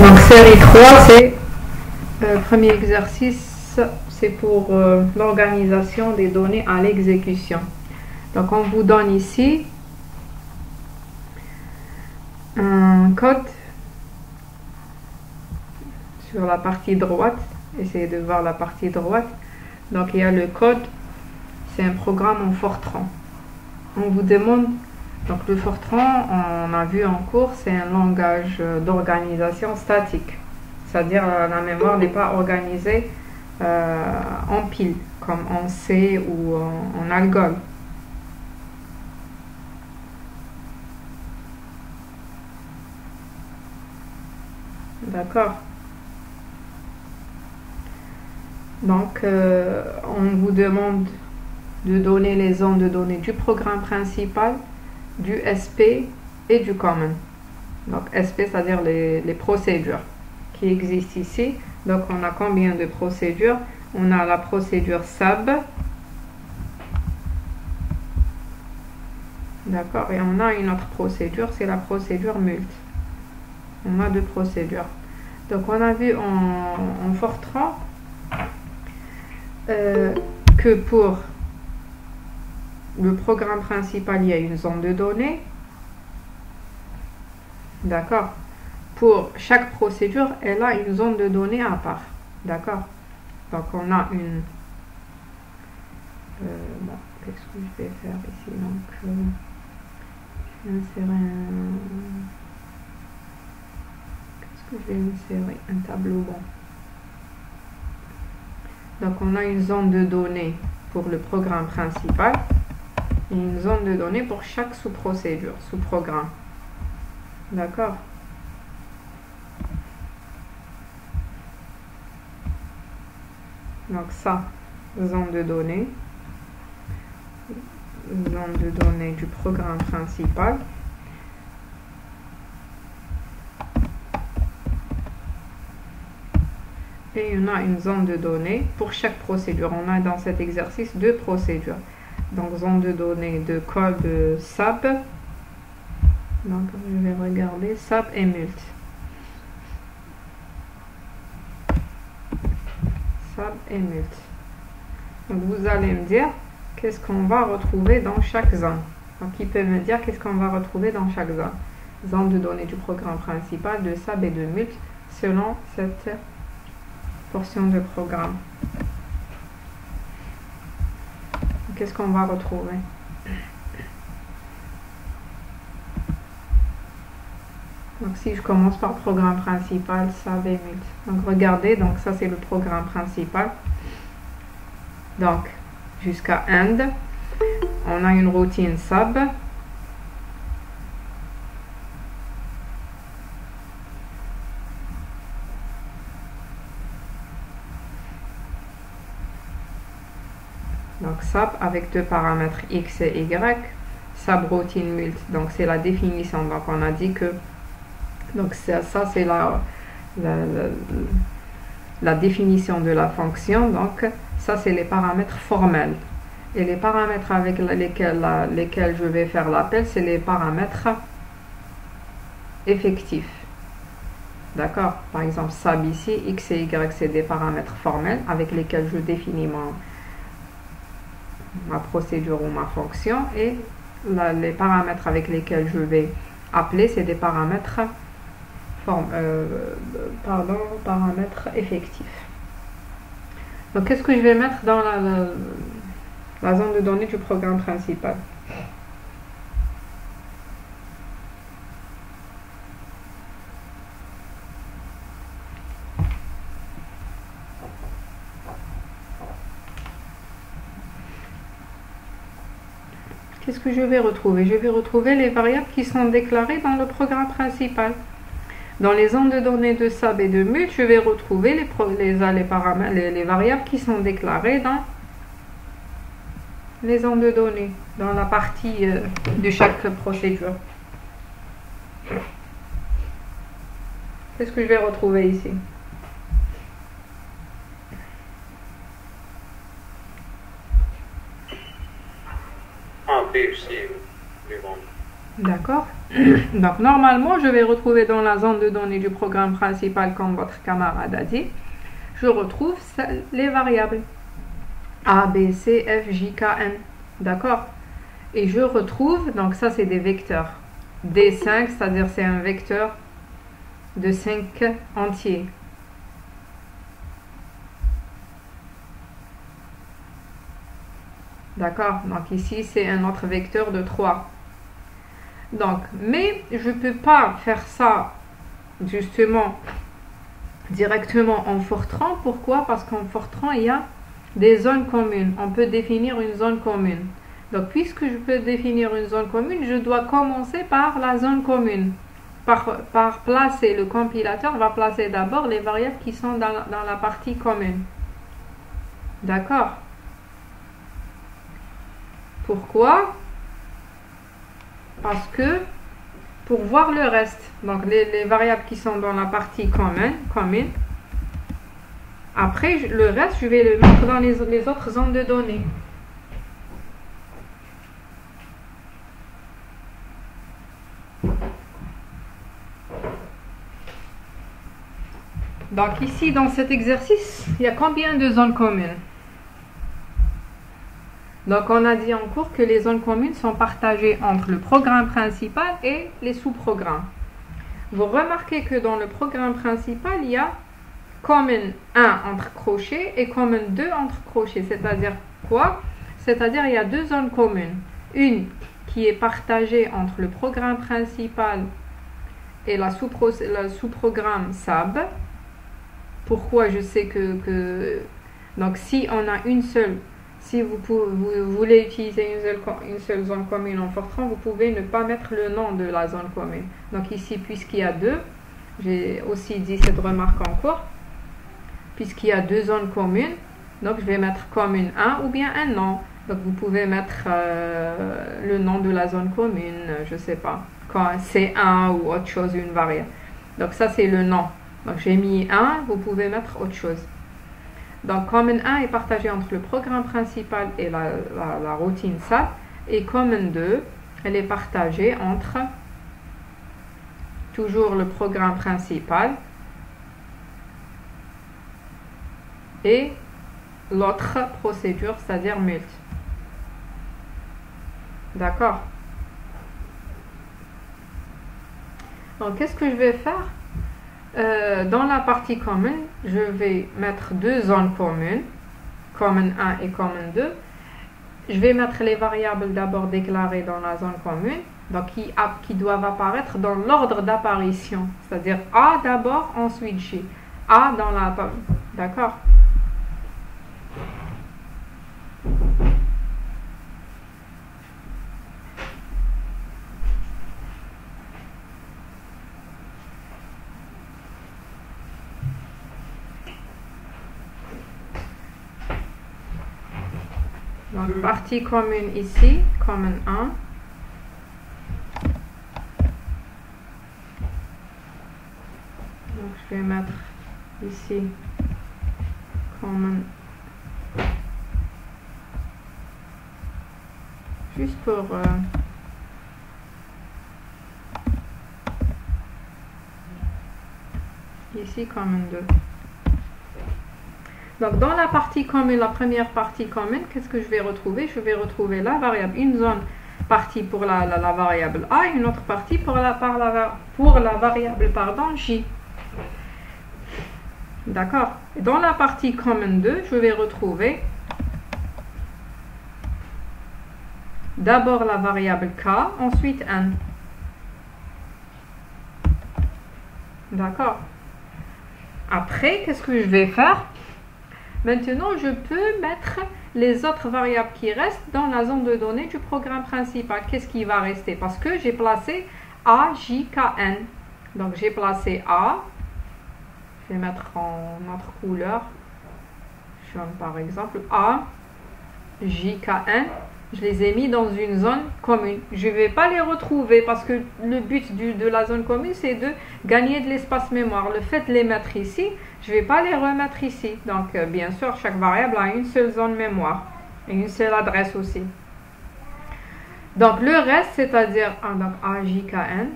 Donc série 3, c'est premier exercice, c'est pour l'organisation des données à l'exécution. Donc on vous donne ici un code sur la partie droite. Essayez de voir la partie droite. Donc il y a le code, c'est un programme en Fortran. On vous demande, donc le Fortran, on a vu en cours, c'est un langage d'organisation statique. C'est-à-dire la mémoire n'est pas organisée en pile, comme en C ou en Algol. D'accord. Donc, on vous demande de donner les zones de données du programme principal, du SP et du common. Donc, SP, c'est-à-dire les procédures qui existent ici. Donc, on a combien de procédures? On a la procédure SAB. D'accord. Et on a une autre procédure, c'est la procédure MULT. On a deux procédures. Donc, on a vu en Fortran que pour le programme principal, il y a une zone de données. D'accord. Pour chaque procédure, elle a une zone de données à part. D'accord. Donc, on a une... bon, qu'est-ce que je vais faire ici? Donc, je vais insérer un... Qu'est-ce que je vais insérer? Un tableau bon. Donc, on a une zone de données pour le programme principal et une zone de données pour chaque sous-procédure, sous-programme. D'accord. Donc, ça, zone de données du programme principal. Et on a une zone de données pour chaque procédure. On a dans cet exercice deux procédures. Donc, zone de données de code SAB. Donc, je vais regarder SAB et MULT. SAB et MULT. Donc, vous allez me dire qu'est-ce qu'on va retrouver dans chaque zone. Donc, il peut me dire qu'est-ce qu'on va retrouver dans chaque zone. Zone de données du programme principal, de SAB et de MULT, selon cette portion de programme. Qu'est-ce qu'on va retrouver? Donc, si je commence par programme principal, SAB et MULT. Donc, regardez, donc ça c'est le programme principal. Donc, jusqu'à end, on a une routine SAB. Donc, SAB avec deux paramètres X et Y. SAB routine MULT, donc c'est la définition. Donc, on a dit que donc ça c'est la définition de la fonction. Donc, ça c'est les paramètres formels. Et les paramètres avec lesquels je vais faire l'appel, c'est les paramètres effectifs. D'accord? Par exemple, SAB ici, X et Y, c'est des paramètres formels avec lesquels je définis ma procédure ou ma fonction. Et les paramètres avec lesquels je vais appeler, c'est des paramètres paramètres effectifs. Donc, qu'est-ce que je vais mettre dans la zone de données du programme principal? Qu'est-ce que je vais retrouver? Je vais retrouver les variables qui sont déclarées dans le programme principal. Dans les zones de données de SAB et de MULT, je vais retrouver les variables qui sont déclarées dans les zones de données, dans la partie de chaque procédure. Qu'est-ce que je vais retrouver ici? B, C, D'accord. Donc normalement, je vais retrouver dans la zone de données du programme principal, comme votre camarade a dit, je retrouve les variables A, B, C, F, J, K, N. D'accord. Et je retrouve, donc ça c'est des vecteurs. D5, c'est-à-dire c'est un vecteur de 5 entiers. D'accord. Donc ici c'est un autre vecteur de 3. Donc, mais je ne peux pas faire ça justement directement en Fortran. Pourquoi? Parce qu'en Fortran, il y a des zones communes. On peut définir une zone commune. Donc, puisque je peux définir une zone commune, je dois commencer par la zone commune. Par placer, le compilateur va placer d'abord les variables qui sont dans la partie commune. D'accord? Pourquoi? Parce que pour voir le reste, donc les variables qui sont dans la partie commune, après le reste, je vais le mettre dans les autres zones de données. Donc ici, dans cet exercice, il y a combien de zones communes? Donc on a dit en cours que les zones communes sont partagées entre le programme principal et les sous-programmes. Vous remarquez que dans le programme principal, il y a commune 1 entre crochets et commune 2 entre crochets. C'est-à-dire quoi? C'est-à-dire il y a deux zones communes. Une qui est partagée entre le programme principal et le sous-programme SAB. Pourquoi je sais que... Donc si on a une seule... Si vous voulez utiliser une seule zone commune en Fortran, vous pouvez ne pas mettre le nom de la zone commune. Donc ici, puisqu'il y a deux, j'ai aussi dit cette remarque en cours, puisqu'il y a deux zones communes, donc je vais mettre commune 1 ou bien un nom. Donc vous pouvez mettre le nom de la zone commune, je ne sais pas, quand C1 ou autre chose, une variable. Donc ça c'est le nom. Donc j'ai mis 1, vous pouvez mettre autre chose. Donc, commune 1 est partagée entre le programme principal et la routine SAP. Et commune 2, elle est partagée entre toujours le programme principal et l'autre procédure, c'est-à-dire mult. D'accord? Donc, qu'est-ce que je vais faire? Dans la partie commune, je vais mettre deux zones communes, commune 1 et commune 2. Je vais mettre les variables d'abord déclarées dans la zone commune, donc qui doivent apparaître dans l'ordre d'apparition, c'est-à-dire A d'abord, ensuite J. A dans la... D'accord? Donc, partie commune ici, commune 1. Donc, je vais mettre ici, commune. Juste pour... ici, commune 2. Donc, dans la partie commune, la première partie commune, qu'est-ce que je vais retrouver? Je vais retrouver la variable, une zone partie pour la variable A et une autre partie pour la variable J. D'accord? Dans la partie commune 2, je vais retrouver d'abord la variable K, ensuite N. D'accord? Après, qu'est-ce que je vais faire? Maintenant, je peux mettre les autres variables qui restent dans la zone de données du programme principal. Qu'est-ce qui va rester? Parce que j'ai placé A, J, K, N. Donc, j'ai placé A. Je vais mettre en autre couleur. Jaune, par exemple. A, J, K, N. Je les ai mis dans une zone commune. Je ne vais pas les retrouver parce que le but de la zone commune, c'est de gagner de l'espace mémoire. Le fait de les mettre ici, je ne vais pas les remettre ici. Donc, bien sûr, chaque variable a une seule zone mémoire et une seule adresse aussi. Donc le reste, c'est-à-dire donc AJKN.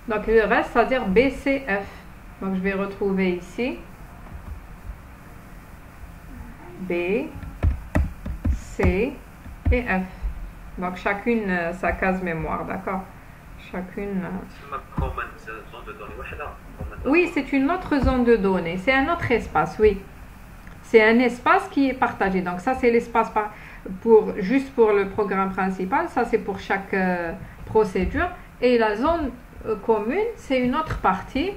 Donc le reste, c'est-à-dire BCF. Donc je vais retrouver ici B, C et F. Donc chacune sa case mémoire, d'accord? Chacune. Oui, c'est une autre zone de données. C'est un autre espace, oui. C'est un espace qui est partagé. Donc ça, c'est l'espace juste pour le programme principal. Ça, c'est pour chaque procédure. Et la zone commune, c'est une autre partie.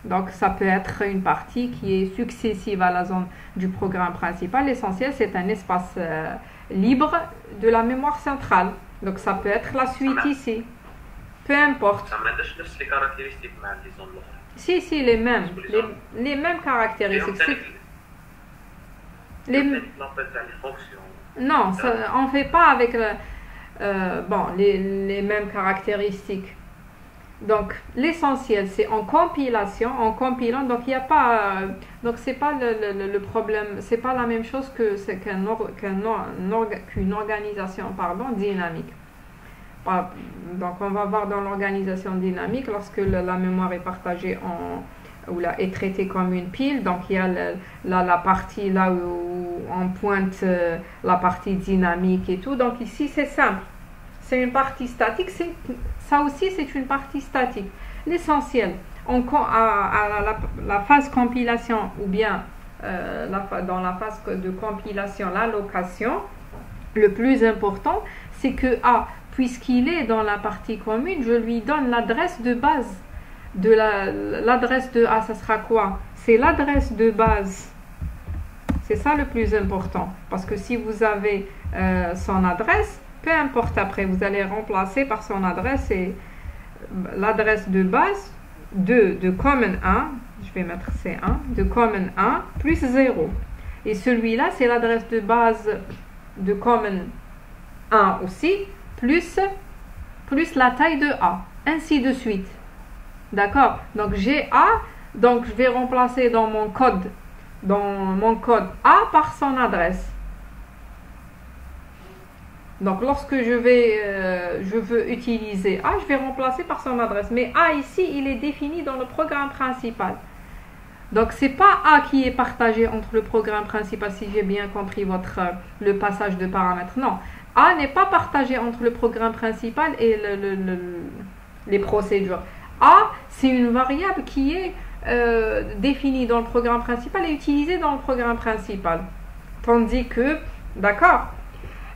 Donc ça peut être une partie qui est successive à la zone du programme principal. L'essentiel, c'est un espace libre de la mémoire centrale. Donc ça peut être la suite ici. Peu importe. Si, les mêmes. Les mêmes caractéristiques. Non, on ne fait pas avec les mêmes caractéristiques. Donc l'essentiel, c'est en compilant, donc il n'y a pas, donc c'est pas le problème, c'est pas la même chose qu'une organisation dynamique. Donc on va voir dans l'organisation dynamique, lorsque la mémoire est partagée est traitée comme une pile, donc il y a la partie là où on pointe la partie dynamique et tout. Donc ici c'est simple, c'est une partie statique, ça aussi c'est une partie statique. L'essentiel, la phase compilation ou bien dans la phase de compilation, l'allocation, le plus important, c'est que puisqu'il est dans la partie commune, je lui donne l'adresse de base. L'adresse de A, ça sera quoi? C'est l'adresse de base. C'est ça le plus important. Parce que si vous avez son adresse, peu importe après, vous allez remplacer par son adresse et l'adresse de base de common 1, je vais mettre C1, de common 1 plus 0. Et celui-là, c'est l'adresse de base de common 1 aussi, plus la taille de A, ainsi de suite. D'accord? Donc j'ai A, donc je vais remplacer dans mon code A par son adresse. Donc lorsque je veux utiliser A, je vais remplacer par son adresse. Mais A ici, il est défini dans le programme principal. Donc c'est pas A qui est partagé entre le programme principal, si j'ai bien compris le passage de paramètres. Non, A n'est pas partagé entre le programme principal et les procédures. A, c'est une variable qui est définie dans le programme principal et utilisée dans le programme principal. Tandis que, d'accord,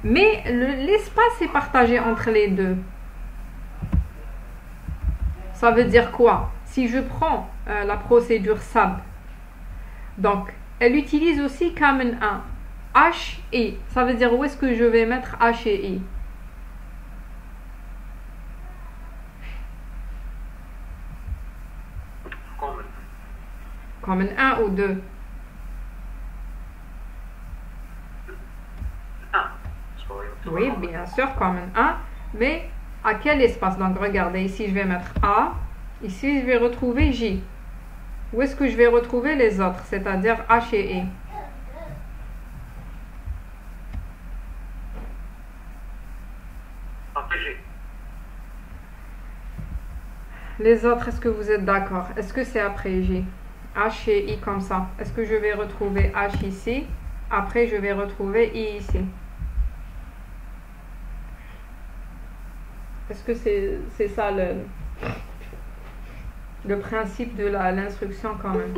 mais l'espace est partagé entre les deux. Ça veut dire quoi? Si je prends la procédure SAB, donc elle utilise aussi common 1, H et I. Ça veut dire où est-ce que je vais mettre H et I? Common 1 ou 2? Oui, bien sûr, common 1. Mais à quel espace? Donc regardez, ici je vais mettre A. Ici je vais retrouver J. Où est-ce que je vais retrouver les autres? C'est-à-dire H et I. Les autres, est-ce que vous êtes d'accord? Est-ce que c'est après J? H et I comme ça. Est-ce que je vais retrouver H ici? Après, je vais retrouver I ici. Est-ce que c'est ça le principe de l'instruction quand même?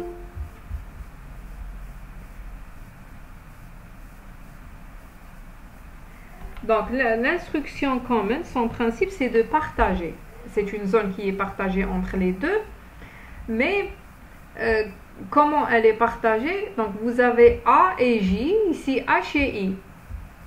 Donc, l'instruction common, son principe, c'est de partager. C'est une zone qui est partagée entre les deux. Mais, comment elle est partagée? Donc, vous avez A et J, ici H et I.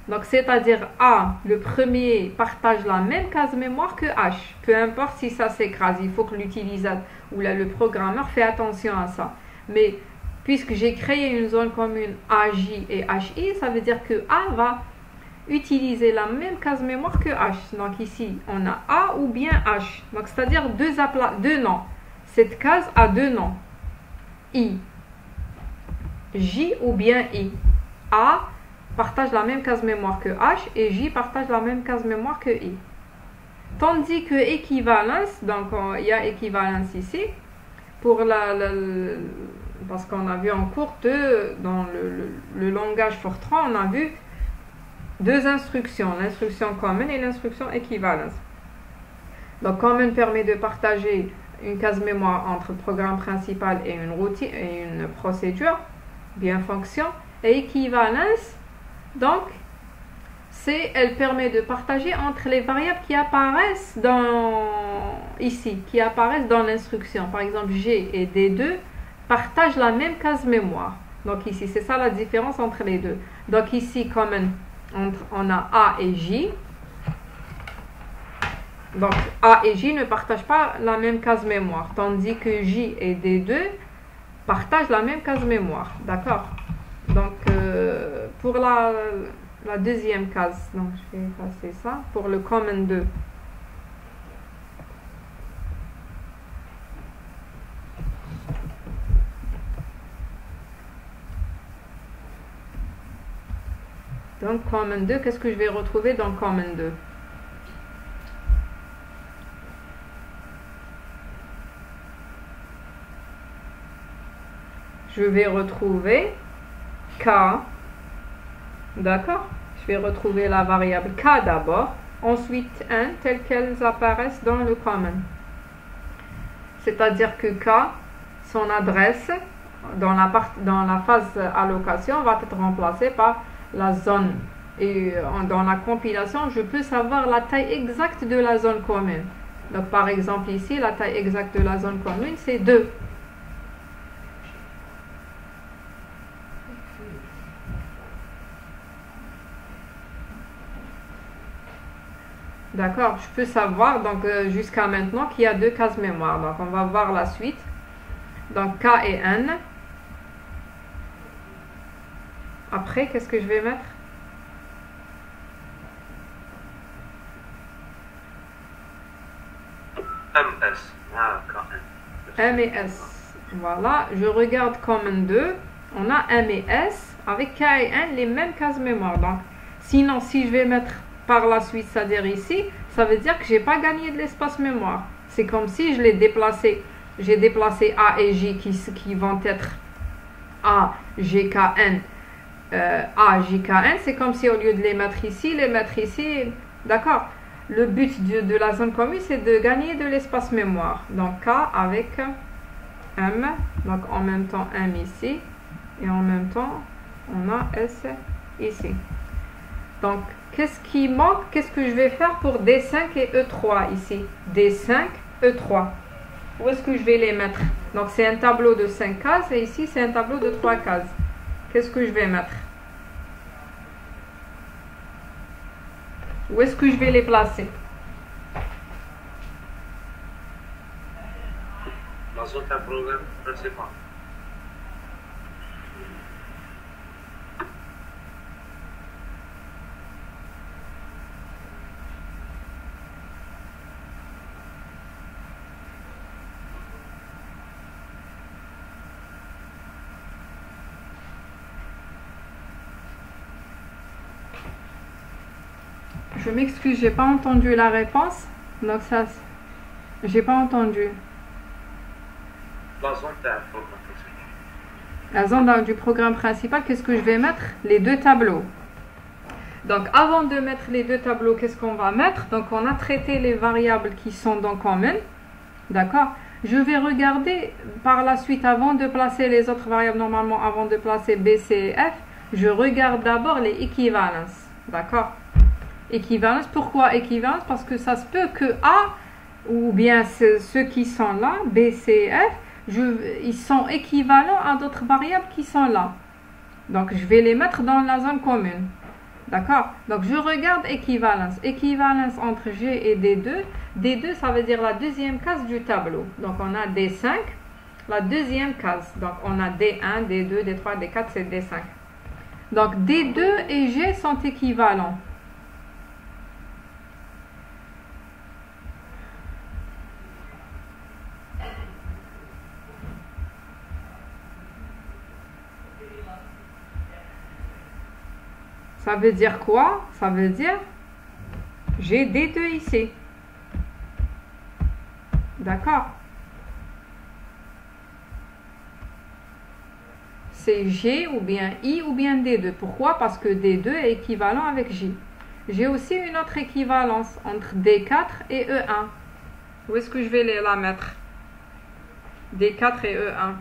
Donc, c'est-à-dire A, le premier partage la même case mémoire que H. Peu importe si ça s'écrase, il faut que l'utilisateur ou le programmeur fait attention à ça. Mais, puisque j'ai créé une zone commune AJ et HI, ça veut dire que A va utiliser la même case mémoire que H. Donc ici, on a A ou bien H. Donc, c'est-à-dire deux noms. Cette case a deux noms. I. J ou bien I. A partage la même case mémoire que H et J partage la même case mémoire que I. Tandis que équivalence, donc il y a équivalence ici, pour parce qu'on a vu en cours dans le langage Fortran, on a vu deux instructions, l'instruction common et l'instruction équivalence. Donc common permet de partager une case mémoire entre le programme principal et une routine et une procédure, bien fonction, et équivalence, donc elle permet de partager entre les variables qui apparaissent ici, qui apparaissent dans l'instruction. Par exemple, G et D2 partagent la même case mémoire. Donc ici, c'est ça la différence entre les deux. Donc ici, common, on a A et J. Donc A et J ne partagent pas la même case mémoire, tandis que J et D2 partagent la même case mémoire. D'accord? Donc pour la deuxième case, donc je vais effacer ça, pour le common 2. Donc common 2, qu'est-ce que je vais retrouver dans common 2? Je vais retrouver K, d'accord? Je vais retrouver la variable K d'abord, ensuite 1, telles qu'elles apparaissent dans le common. C'est-à-dire que K, son adresse, dans la phase allocation, va être remplacée par la zone. Et dans la compilation, je peux savoir la taille exacte de la zone commune. Donc par exemple ici, la taille exacte de la zone commune, c'est 2. D'accord, je peux savoir donc jusqu'à maintenant qu'il y a deux cases mémoire. Donc on va voir la suite. Donc K et N. Après, qu'est-ce que je vais mettre? MS. M et S. Voilà, je regarde common 2. On a M et S avec K et N les mêmes cases mémoire. Donc, sinon, si je vais mettre par la suite, c'est-à-dire ici, ça veut dire que j'ai pas gagné de l'espace mémoire. C'est comme si je l'ai déplacé. J'ai déplacé A et J qui vont être A, G, K, N. A, J, K, N, c'est comme si au lieu de les mettre ici, d'accord? Le but de la zone commune, c'est de gagner de l'espace mémoire. Donc K avec M, donc en même temps M ici, et en même temps, on a S ici. Donc, qu'est-ce qui manque? Qu'est-ce que je vais faire pour D5 et E3 ici? D5, E3. Où est-ce que je vais les mettre? Donc, c'est un tableau de 5 cases, et ici, c'est un tableau de 3 cases. Qu'est-ce que je vais mettre? Où est-ce que je vais les placer? Dans un programme principal. Je m'excuse, j'ai pas entendu la réponse. Donc ça, j'ai pas entendu. La zone d'un programme principal. La zone du programme principal, qu'est-ce que je vais mettre? Les deux tableaux. Donc avant de mettre les deux tableaux, qu'est-ce qu'on va mettre? Donc on a traité les variables qui sont dans common. D'accord? Je vais regarder par la suite, avant de placer les autres variables, normalement avant de placer B, C et F, je regarde d'abord les équivalences. D'accord? Équivalence, pourquoi équivalence? Parce que ça se peut que A, ou bien ceux qui sont là, B, C et F, ils sont équivalents à d'autres variables qui sont là. Donc je vais les mettre dans la zone commune. D'accord? Donc je regarde équivalence. Équivalence entre G et D2. D2, ça veut dire la deuxième case du tableau. Donc on a D5, la deuxième case. Donc on a D1, D2, D3, D4, c'est D5. Donc D2 et G sont équivalents. Ça veut dire quoi? Ça veut dire j'ai D2 ici. D'accord? C'est G ou bien I ou bien D2. Pourquoi? Parce que D2 est équivalent avec J. J'ai aussi une autre équivalence entre D4 et E1. Où est-ce que je vais la mettre? D4 et E1.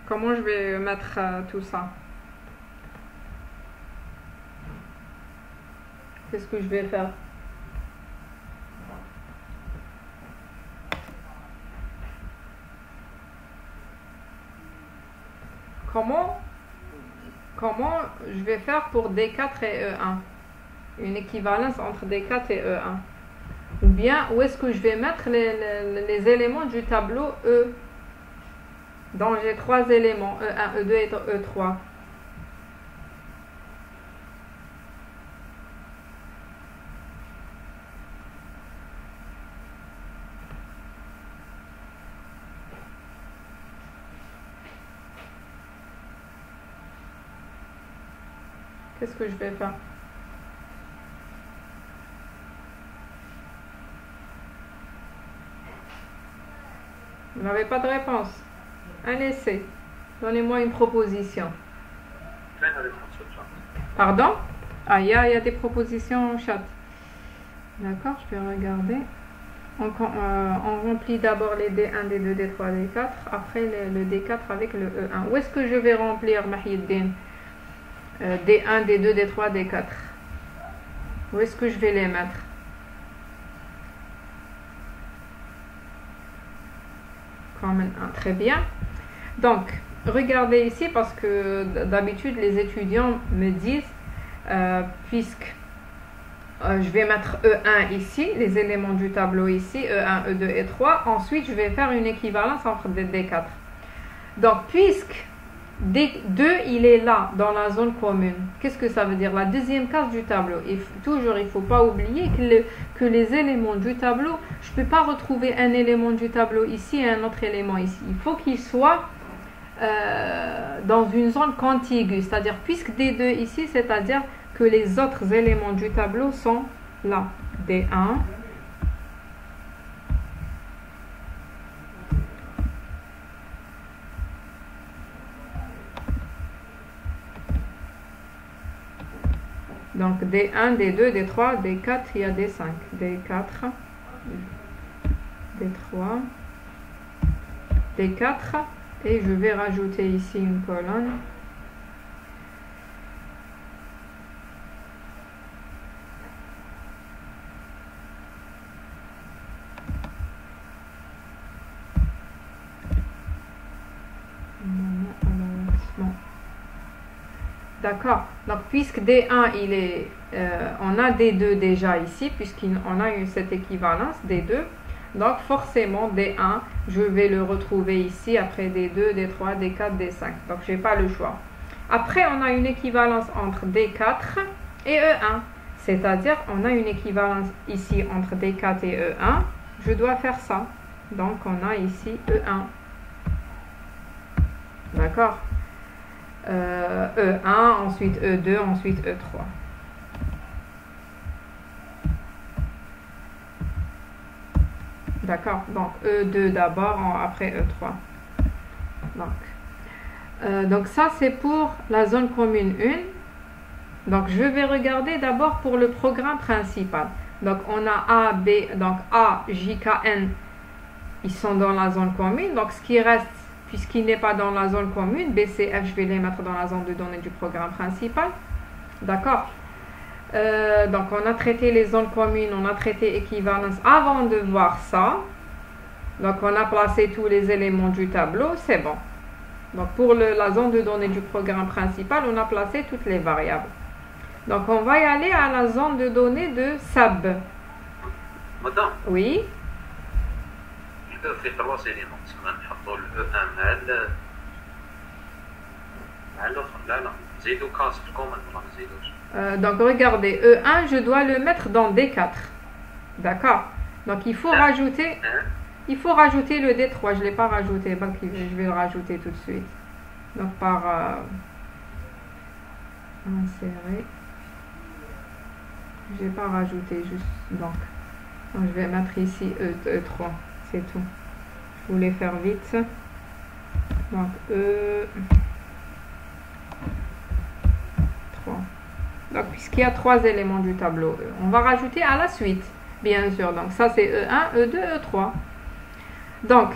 Comment je vais mettre tout ça? Qu'est-ce que je vais faire? Comment je vais faire pour D4 et E1? Une équivalence entre D4 et E1. Ou bien, où est-ce que je vais mettre les éléments du tableau E? Donc, j'ai 3 éléments, E1, E2 et E3. Qu'est-ce que je vais faire? Vous n'avez pas de réponse? Un essai. Donnez-moi une proposition. Pardon? Ah, il y a des propositions en chat. D'accord, je vais regarder. On remplit d'abord les D1, D2, D3, D4. Après le D4 avec le E1. Où est-ce que je vais remplir, Mahieddin? D1, D2, D3, D4. Où est-ce que je vais les mettre? Comme un, très bien. Donc, regardez ici parce que d'habitude les étudiants me disent, puisque je vais mettre E1 ici, les éléments du tableau ici, E1, E2 et 3. Ensuite, je vais faire une équivalence entre D4. Donc, puisque D2, il est là, dans la zone commune. Qu'est-ce que ça veut dire? La deuxième case du tableau. Il ne faut pas oublier que les éléments du tableau, je ne peux pas retrouver un élément du tableau ici et un autre élément ici. Il faut qu'il soit dans une zone contiguë. C'est-à-dire, puisque D2 ici, c'est-à-dire que les autres éléments du tableau sont là. D1. Donc D1, D2, D3, D4, il y a D5. D4, D3, D4. Et je vais rajouter ici une colonne. D'accord. Donc, puisque D1, il est, on a D2 déjà ici, puisqu'on a eu cette équivalence D2. Donc, forcément, D1, je vais le retrouver ici, après D2, D3, D4, D5. Donc, je n'ai pas le choix. Après, on a une équivalence entre D4 et E1. C'est-à-dire, on a une équivalence ici entre D4 et E1. Je dois faire ça. Donc, on a ici E1. D'accord. E1, ensuite E2, ensuite E3. D'accord, donc E2 d'abord, après E3. Donc ça c'est pour la zone commune 1. Donc je vais regarder d'abord pour le programme principal. Donc on a A, B, donc A, J, K, N, ils sont dans la zone commune. Donc ce qui reste, puisqu'il n'est pas dans la zone commune, B, C, F, je vais les mettre dans la zone de données du programme principal. D'accord. Donc on a traité les zones communes, on a traité équivalence avant de voir ça. Donc on a placé tous les éléments du tableau, c'est bon. Donc pour la zone de données du programme principal, on a placé toutes les variables. Donc on va y aller à la zone de données de SAB. Madame. Oui. في 3 éléments سما نحطوا ال مع الاخر لا نزيدوا كاست كومن ولا ما نزيدوش. Donc regardez, E1 je dois le mettre dans D4. D'accord. Donc il faut rajouter le D3, je ne l'ai pas rajouté, donc je vais le rajouter tout de suite. Donc par insérer, je n'ai pas rajouté juste, donc je vais mettre ici E3, c'est tout. Je voulais faire vite. Donc, 3. Donc, puisqu'il y a 3 éléments du tableau E, on va rajouter à la suite, bien sûr. Donc, ça, c'est E1, E2, E3. Donc,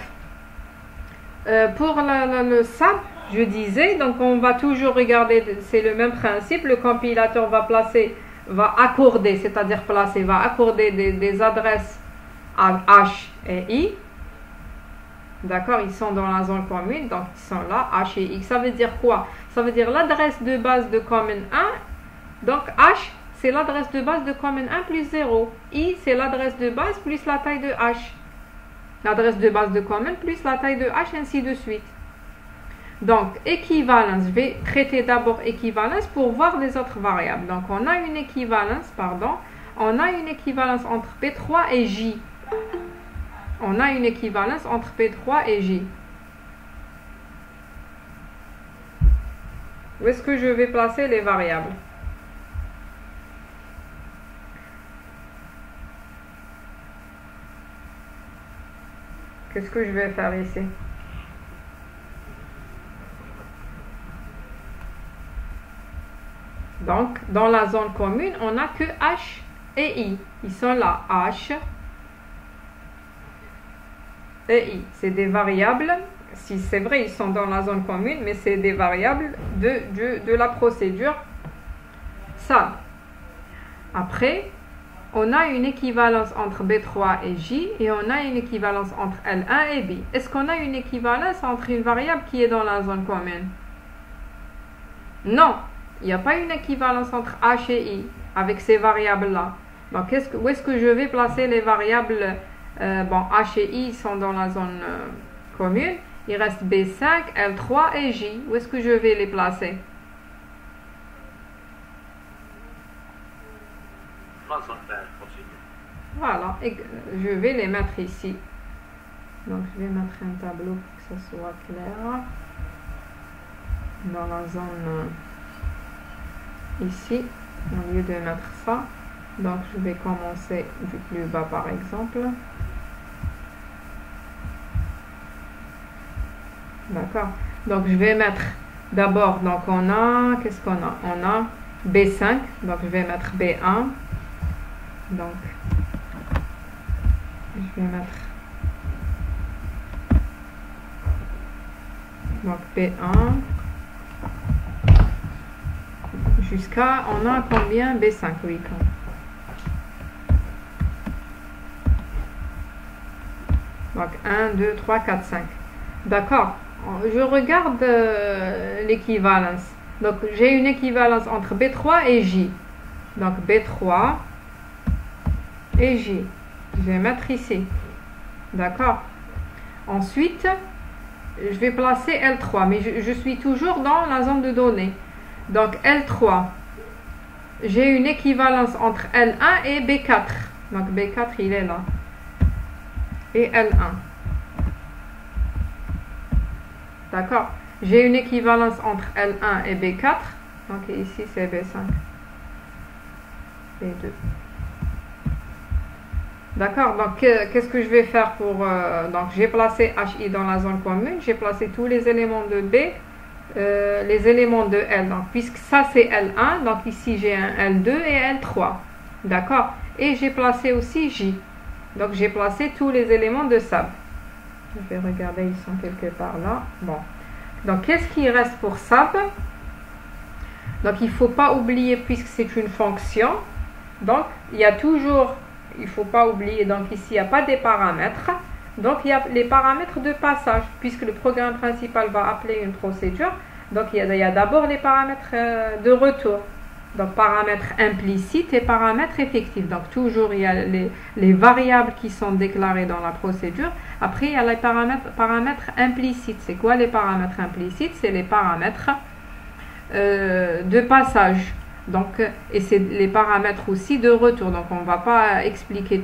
pour le SAB, je disais, donc on va toujours regarder, c'est le même principe, le compilateur va accorder, c'est-à-dire placer, va accorder des adresses à H et I. D'accord, ils sont dans la zone commune, donc ils sont là, H et X. Ça veut dire quoi? Ça veut dire l'adresse de base de commune 1. Donc H, c'est l'adresse de base de commune 1 plus 0. I, c'est l'adresse de base plus la taille de H. L'adresse de base de commune plus la taille de H, ainsi de suite. Donc, équivalence, je vais traiter d'abord équivalence pour voir les autres variables. Donc, on a une équivalence, entre P3 et J. On a une équivalence entre P3 et J. Où est-ce que je vais placer les variables? Qu'est-ce que je vais faire ici? Donc, dans la zone commune, on n'a que H et I. Ils sont là, H et I. C'est des variables, si c'est vrai, ils sont dans la zone commune, mais c'est des variables de la procédure SAB. Après, on a une équivalence entre B3 et J et on a une équivalence entre L1 et B. Est-ce qu'on a une équivalence entre une variable qui est dans la zone commune? Non, il n'y a pas une équivalence entre H et I avec ces variables-là. Donc, où est-ce que je vais placer les variables? Bon, H et I sont dans la zone commune. Il reste B5, L3 et J. Où est-ce que je vais les placer? Voilà, et je vais les mettre ici. Donc, je vais mettre un tableau pour que ça soit clair. Dans la zone ici, au lieu de mettre ça. Donc, je vais commencer du plus bas, par exemple. D'accord. Donc, je vais mettre d'abord, donc on a, qu'est-ce qu'on a? On a B5, donc je vais mettre B1. Donc, je vais mettre donc B1 jusqu'à, on a combien? B5, oui. Donc 1, 2, 3, 4, 5. D'accord. Je regarde l'équivalence. Donc j'ai une équivalence entre B3 et J. Donc B3 et J. Je vais mettre ici. D'accord. Ensuite, je vais placer L3. Mais je suis toujours dans la zone de données. Donc L3. J'ai une équivalence entre L1 et B4. Donc B4, il est là. Et L1. D'accord. J'ai une équivalence entre L1 et B4. Donc ici, c'est B5. B2. D'accord, donc qu'est-ce que je vais faire pour... donc j'ai placé HI dans la zone commune, j'ai placé tous les éléments de B, les éléments de L. Donc puisque ça c'est L1, donc ici j'ai un L2 et L3. D'accord, et j'ai placé aussi J. Donc j'ai placé tous les éléments de SAB. Je vais regarder, ils sont quelque part là. Bon, donc qu'est-ce qui reste pour SAB? Donc il ne faut pas oublier, puisque c'est une fonction, donc il y a toujours... Il ne faut pas oublier, donc ici, il n'y a pas des paramètres. Donc, il y a les paramètres de passage, puisque le programme principal va appeler une procédure. Donc, il y a d'abord les paramètres de retour. Donc, paramètres implicites et paramètres effectifs. Donc, toujours, il y a les variables qui sont déclarées dans la procédure. Après, il y a les paramètres implicites. C'est quoi les paramètres implicites? C'est les paramètres de passage. Donc, et c'est les paramètres aussi de retour. Donc, on ne va pas expliquer,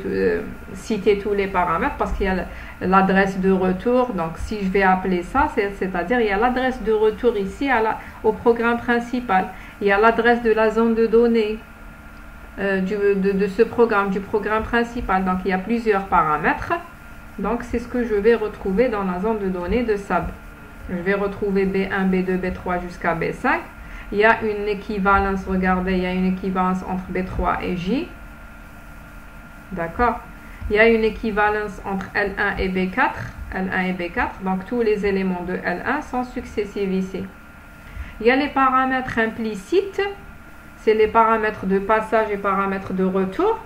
citer tous les paramètres parce qu'il y a l'adresse de retour. Donc, si je vais appeler ça, c'est-à-dire il y a l'adresse de retour ici au programme principal. Il y a l'adresse de la zone de données de ce programme, du programme principal. Donc, il y a plusieurs paramètres. Donc, c'est ce que je vais retrouver dans la zone de données de SAB. Je vais retrouver B1, B2, B3 jusqu'à B5. Il y a une équivalence, regardez, il y a une équivalence entre B3 et J. D'accord? Il y a une équivalence entre L1 et B4. L1 et B4. Donc, tous les éléments de L1 sont successifs ici. Il y a les paramètres implicites. C'est les paramètres de passage et paramètres de retour.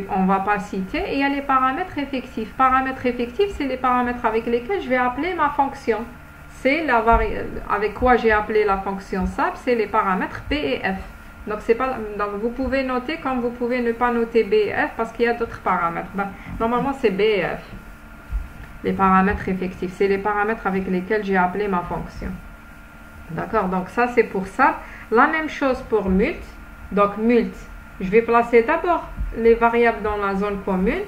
On ne va pas citer. Et il y a les paramètres effectifs. Paramètres effectifs, c'est les paramètres avec lesquels je vais appeler ma fonction. C'est la avec quoi j'ai appelé la fonction SAB, c'est les paramètres B et F. Donc, vous pouvez noter comme vous pouvez ne pas noter B et F parce qu'il y a d'autres paramètres. Normalement, c'est B et F. Les paramètres effectifs, c'est les paramètres avec lesquels j'ai appelé ma fonction. D'accord? Donc, ça, c'est pour ça. La même chose pour mult. Donc, mult, je vais placer d'abord les variables dans la zone commune.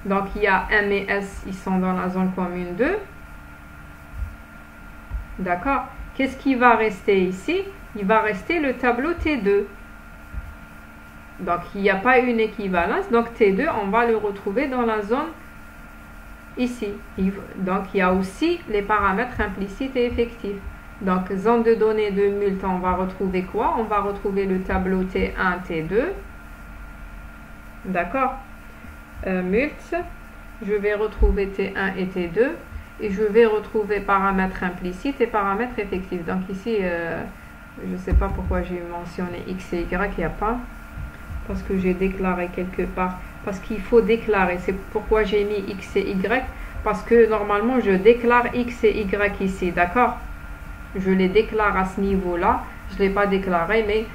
Donc, il y a M et S, ils sont dans la zone commune 2. D'accord? Qu'est-ce qui va rester ici? Il va rester le tableau T2. Donc, il n'y a pas une équivalence. Donc, T2, on va le retrouver dans la zone ici. Donc, il y a aussi les paramètres implicites et effectifs. Donc, zone de données de mult, on va retrouver quoi? On va retrouver le tableau T1, T2. D'accord? Mult, je vais retrouver T1 et T2. Et je vais retrouver paramètres implicites et paramètres effectifs. Donc, ici, je ne sais pas pourquoi j'ai mentionné X et Y, il n'y a pas. Parce que j'ai déclaré quelque part. Parce qu'il faut déclarer. C'est pourquoi j'ai mis X et Y. Parce que normalement, je déclare X et Y ici. D'accord? Je les déclare à ce niveau-là. Je ne l'ai pas déclaré, mais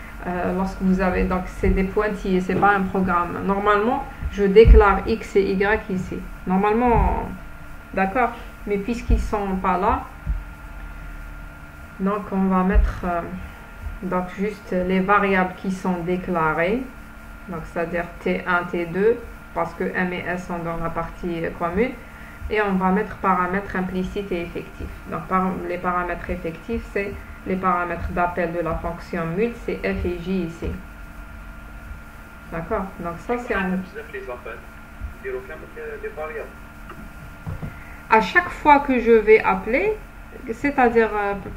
lorsque vous avez... Donc, c'est des pointillés. Ce n'est pas un programme. Normalement, je déclare X et Y ici. Normalement, d'accord? Mais puisqu'ils ne sont pas là, donc on va mettre donc juste les variables qui sont déclarées. Donc, c'est-à-dire T1, T2, parce que M et S sont dans la partie commune. Et on va mettre paramètres implicites et effectifs. Donc, les paramètres effectifs, c'est les paramètres d'appel de la fonction mult, c'est F et J ici. D'accord? Donc, ça, c'est un... À chaque fois que je vais appeler, c'est-à-dire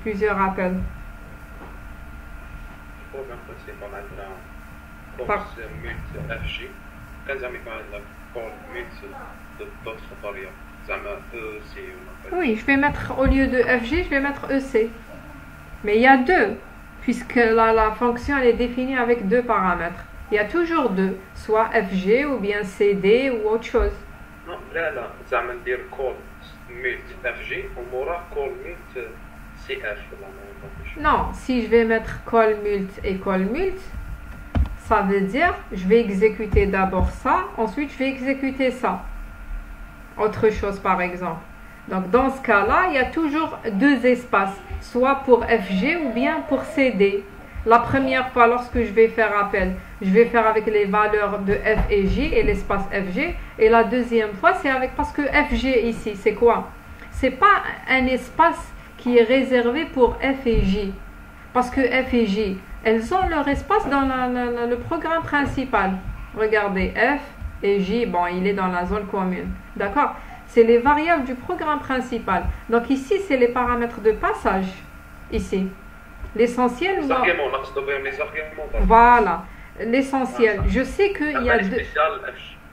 plusieurs appels. Oui, je vais mettre, au lieu de FG, je vais mettre EC. Mais il y a deux, puisque la fonction elle est définie avec deux paramètres. Il y a toujours deux, soit FG ou bien CD ou autre chose. Non, là, ça veut dire call mult FG ou mora call mult CF. Non, si je vais mettre call mult et call mult, ça veut dire je vais exécuter d'abord ça, ensuite je vais exécuter ça. Autre chose par exemple. Donc dans ce cas-là, il y a toujours deux espaces, soit pour FG ou bien pour CD. La première fois, lorsque je vais faire appel, je vais faire avec les valeurs de F et J et l'espace FG. Et la deuxième fois, c'est avec, parce que FG ici, c'est quoi? C'est pas un espace qui est réservé pour F et J. Parce que F et J, elles ont leur espace dans le programme principal. Regardez, F et J, bon, il est dans la zone commune. D'accord? C'est les variables du programme principal. Donc ici, c'est les paramètres de passage. Ici. L'essentiel... Voilà. L'essentiel. Je sais qu'il y a deux...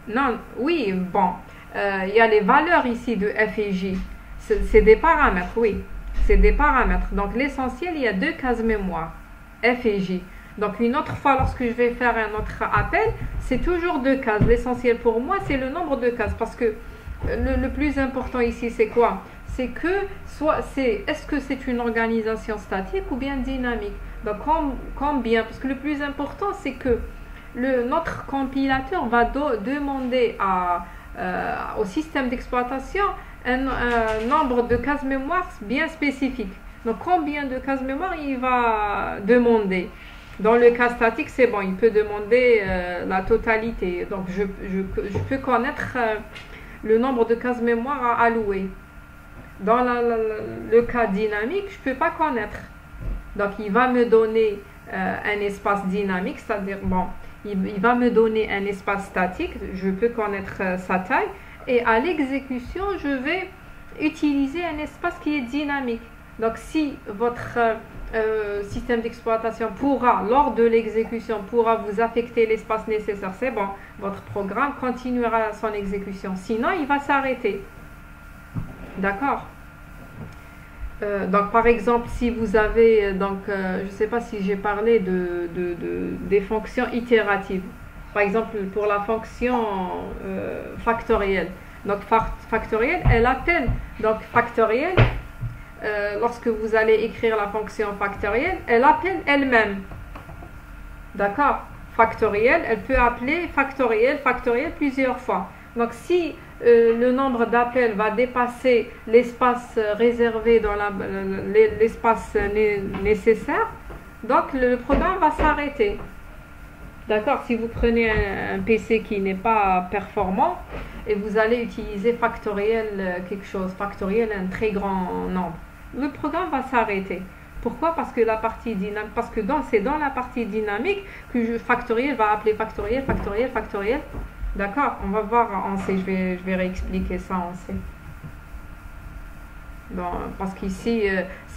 Non, oui, bon. Il y a les valeurs ici de F et J. C'est des paramètres, oui. C'est des paramètres. Donc l'essentiel, il y a deux cases mémoire. F et J. Donc une autre fois, lorsque je vais faire un autre appel, c'est toujours deux cases. L'essentiel pour moi, c'est le nombre de cases. Parce que le plus important ici, c'est quoi? C'est que est-ce que c'est une organisation statique ou bien dynamique? Donc combien? Parce que le plus important, c'est que notre compilateur va demander au système d'exploitation un nombre de cases mémoire bien spécifique. Donc combien de cases mémoire il va demander? Dans le cas statique, c'est bon, il peut demander la totalité. Donc je peux connaître le nombre de cases mémoire à allouer. Dans le cas dynamique, je ne peux pas connaître. Donc, il va me donner un espace dynamique, c'est-à-dire, bon, il va me donner un espace statique, je peux connaître sa taille, Et à l'exécution, je vais utiliser un espace qui est dynamique. Donc si votre système d'exploitation pourra, lors de l'exécution, pourra vous affecter l'espace nécessaire, c'est bon, votre programme continuera son exécution. Sinon, il va s'arrêter. D'accord? Donc par exemple, si vous avez, je ne sais pas si j'ai parlé des fonctions itératives. Par exemple, pour la fonction factorielle. Donc factorielle, elle appelle, donc factorielle, lorsque vous allez écrire la fonction factorielle, elle appelle elle-même. D'accord? Factorielle, elle peut appeler factorielle plusieurs fois. Donc si le nombre d'appels va dépasser l'espace réservé dans l'espace nécessaire, donc le programme va s'arrêter. D'accord? Si vous prenez un PC qui n'est pas performant et vous allez utiliser factoriel quelque chose, factoriel un très grand nombre, le programme va s'arrêter. Pourquoi? Parce que la partie dynamique, c'est dans la partie dynamique que factoriel va appeler factoriel. D'accord? On va voir en C, je vais réexpliquer ça en C. Donc, parce qu'ici,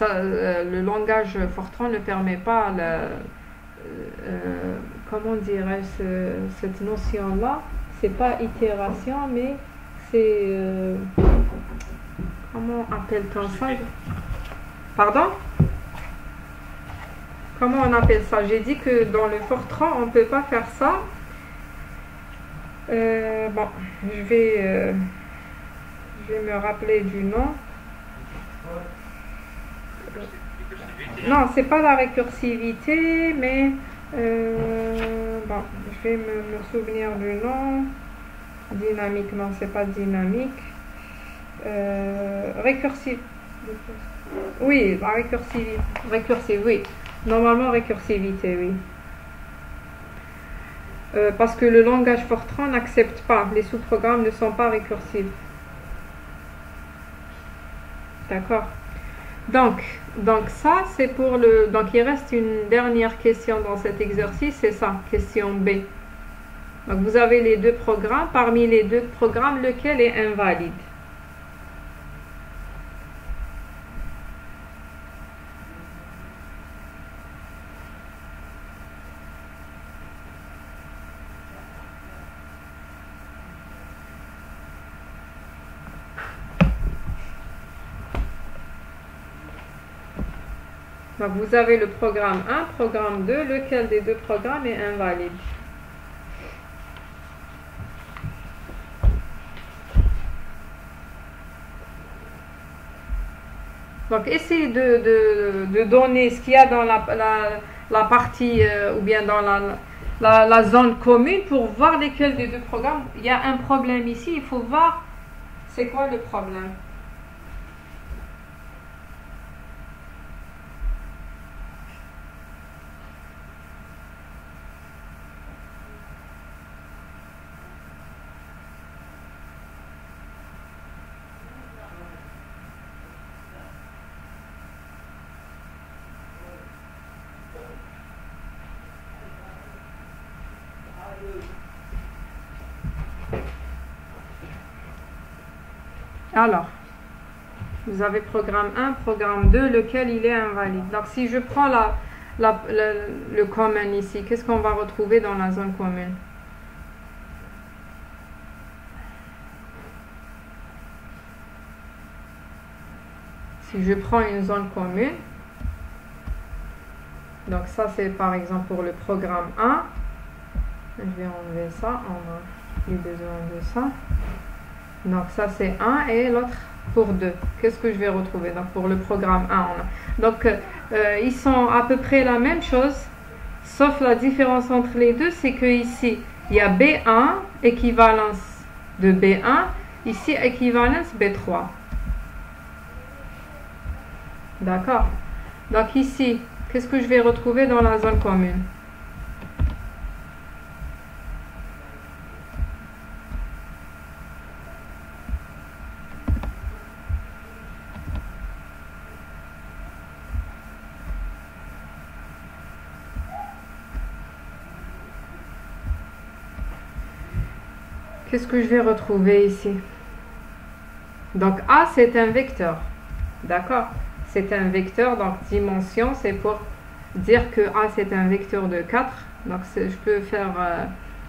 le langage Fortran ne permet pas comment dirais-je cette notion-là. C'est pas itération, mais c'est comment appelle-t-on ça? Pardon? Comment on appelle ça? J'ai dit que dans le Fortran, on ne peut pas faire ça. Bon, je vais me rappeler du nom. Non, c'est pas la récursivité, mais bon, je vais me souvenir du nom. Dynamique, non, c'est pas dynamique. Récursive. Oui, la récursivité. Récursive, oui. Normalement, récursivité, oui. Parce que le langage Fortran n'accepte pas, les sous-programmes ne sont pas récursifs. D'accord? Donc ça, c'est pour le... Donc, il reste une dernière question dans cet exercice, c'est ça, question B. Donc, vous avez les deux programmes. Parmi les deux programmes, lequel est invalide? Donc, vous avez le programme 1, programme 2, lequel des deux programmes est invalide? Donc, essayez de donner ce qu'il y a dans la partie ou bien dans la zone commune pour voir lesquels des deux programmes. Il y a un problème ici, il faut voir c'est quoi le problème. Alors, vous avez programme 1, programme 2, lequel il est invalide. Donc, si je prends le common ici, qu'est-ce qu'on va retrouver dans la zone commune? Si je prends une zone commune, donc ça c'est par exemple pour le programme 1, je vais enlever ça, on n'a plus besoin de ça. Donc ça c'est 1 et l'autre pour 2. Qu'est-ce que je vais retrouver? Donc pour le programme 1, donc ils sont à peu près la même chose, sauf la différence entre les deux, c'est que ici il y a B1, équivalence de B1, ici équivalence B3. D'accord? Donc ici, qu'est-ce que je vais retrouver dans la zone commune? Qu'est-ce que je vais retrouver ici? Donc A, c'est un vecteur. D'accord? C'est un vecteur, donc dimension, c'est pour dire que A, c'est un vecteur de 4. Donc je peux faire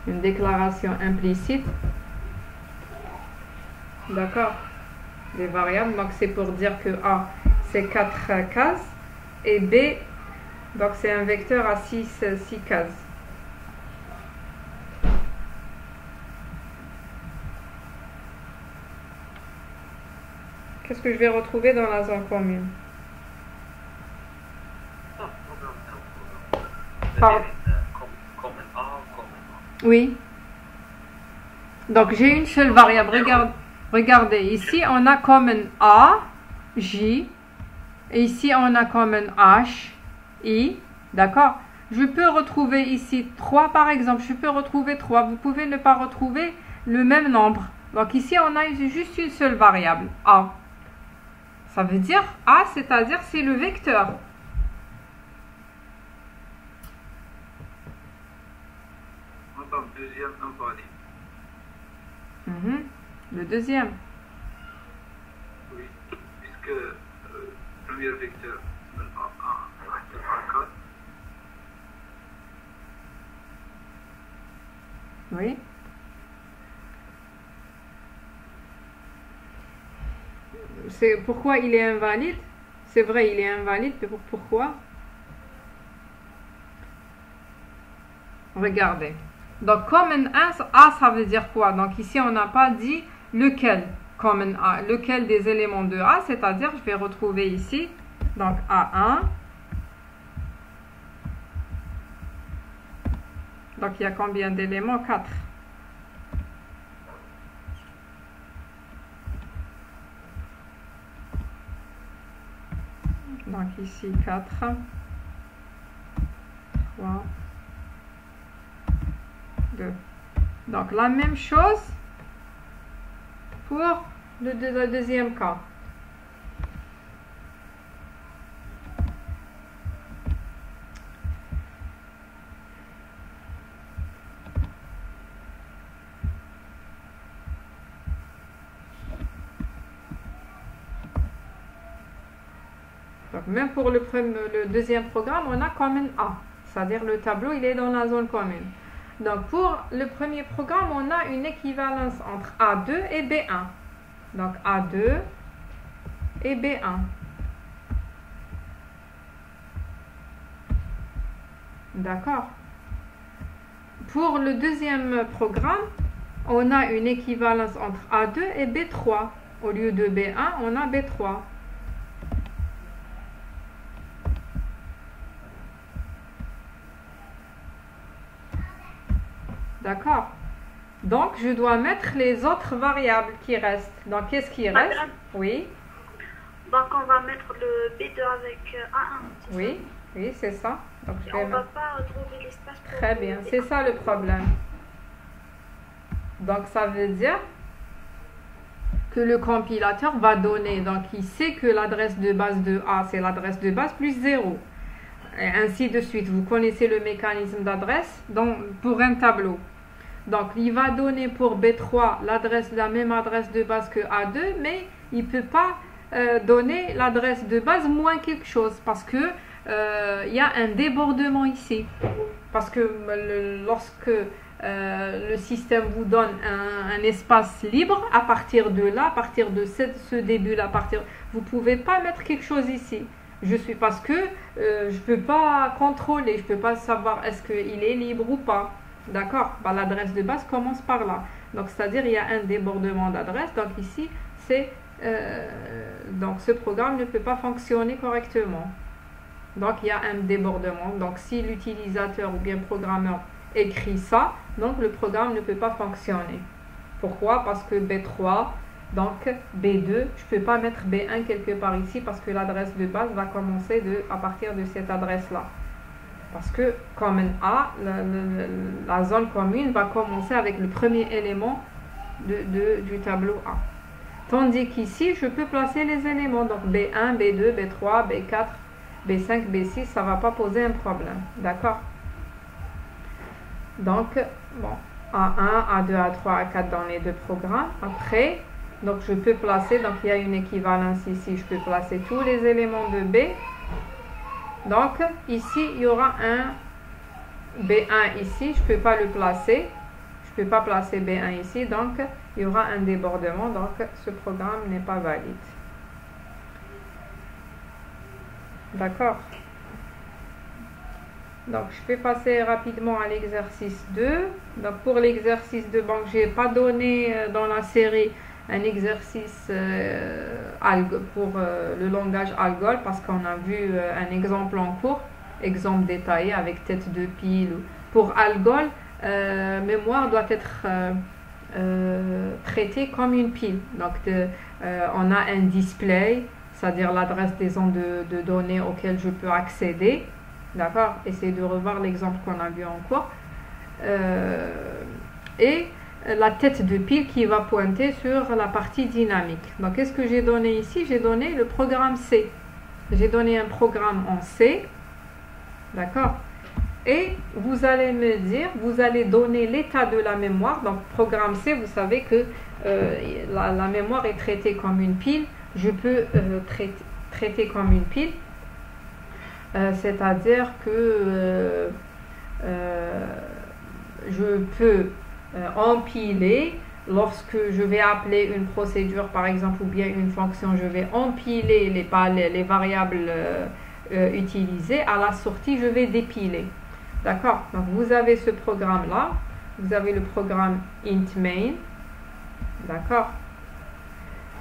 une déclaration implicite. D'accord? Des variables. Donc c'est pour dire que A, c'est 4 cases. Et B, donc c'est un vecteur à 6 cases. Qu'est-ce que je vais retrouver dans la zone commune? Oui. Donc j'ai une seule variable. Regardez, ici on a common A, J. Et ici on a common H, I. D'accord? Je peux retrouver ici 3 par exemple. Je peux retrouver 3. Vous pouvez ne pas retrouver le même nombre. Donc ici on a juste une seule variable, A. Ça veut dire A, c'est-à-dire c'est le vecteur. Deuxième invalide. Le deuxième. Oui, puisque le premier vecteur A4. Oui. C'est pourquoi il est invalide. C'est vrai, il est invalide, mais pourquoi? Regardez. Donc, common A, ça veut dire quoi? Donc, ici, on n'a pas dit lequel common A, lequel des éléments de A, c'est-à-dire, je vais retrouver ici, donc A1. Donc, il y a combien d'éléments? 4. Donc, ici, 4, 3, 2. Donc, la même chose pour le deuxième cas. Donc, même pour le deuxième programme, on a common A. C'est-à-dire le tableau, il est dans la zone commune. Donc, pour le premier programme, on a une équivalence entre A2 et B1. Donc, A2 et B1. D'accord? Pour le deuxième programme, on a une équivalence entre A2 et B3. Au lieu de B1, on a B3. D'accord? Donc, je dois mettre les autres variables qui restent. Donc, qu'est-ce qui reste? Oui. Donc, on va mettre le B2 avec A1. Oui, oui, c'est ça. Donc, on ne va pas retrouver l'espace pour... Très bien, c'est ça le problème. Donc, ça veut dire que le compilateur va donner. Donc, il sait que l'adresse de base de A, c'est l'adresse de base plus 0. Et ainsi de suite. Vous connaissez le mécanisme d'adresse pour un tableau. Donc, il va donner pour B3 la même adresse de base que A2, mais il ne peut pas donner l'adresse de base moins quelque chose parce que il y a un débordement ici. Parce que lorsque le système vous donne un espace libre, à partir de là, à partir de ce début-là, vous ne pouvez pas mettre quelque chose ici. Parce que je ne peux pas contrôler, je ne peux pas savoir est-ce qu'il est libre ou pas. D'accord? L'adresse de base commence par là. Donc, c'est-à-dire il y a un débordement d'adresse. Donc, ici, donc ce programme ne peut pas fonctionner correctement. Donc, il y a un débordement. Donc, si l'utilisateur ou bien programmeur écrit ça, donc le programme ne peut pas fonctionner. Pourquoi? Parce que B3, donc B2, je ne peux pas mettre B1 quelque part ici parce que l'adresse de base va commencer à partir de cette adresse-là. Parce que common A, la zone commune va commencer avec le premier élément du tableau A. Tandis qu'ici, je peux placer les éléments. Donc B1, B2, B3, B4, B5, B6, ça ne va pas poser un problème. D'accord? Donc, bon, A1, A2, A3, A4 dans les deux programmes. Après, Donc je peux placer, donc il y a une équivalence ici, je peux placer tous les éléments de B. Donc ici il y aura un B1 ici, je ne peux pas le placer. Je ne peux pas placer B1 ici, donc il y aura un débordement, donc ce programme n'est pas valide. D'accord? Donc je vais passer rapidement à l'exercice 2. Donc pour l'exercice 2, bon, je n'ai pas donné dans la série un exercice pour le langage Algol parce qu'on a vu un exemple en cours, exemple détaillé avec tête de pile. Pour Algol, mémoire doit être traitée comme une pile. Donc on a un display, c'est-à-dire l'adresse des zones de données auxquelles je peux accéder. D'accord? Essayez de revoir l'exemple qu'on a vu en cours. Et la tête de pile qui va pointer sur la partie dynamique. Donc, qu'est-ce que j'ai donné ici? J'ai donné le programme C. J'ai donné un programme en C. D'accord? Et vous allez me dire, vous allez donner l'état de la mémoire. Donc, programme C, vous savez que la mémoire est traitée comme une pile. Je peux traiter comme une pile. C'est-à-dire que je peux empiler lorsque je vais appeler une procédure par exemple ou bien une fonction, je vais empiler les variables utilisées. À la sortie, je vais dépiler. D'accord? Donc vous avez ce programme là, vous avez le programme int main. D'accord?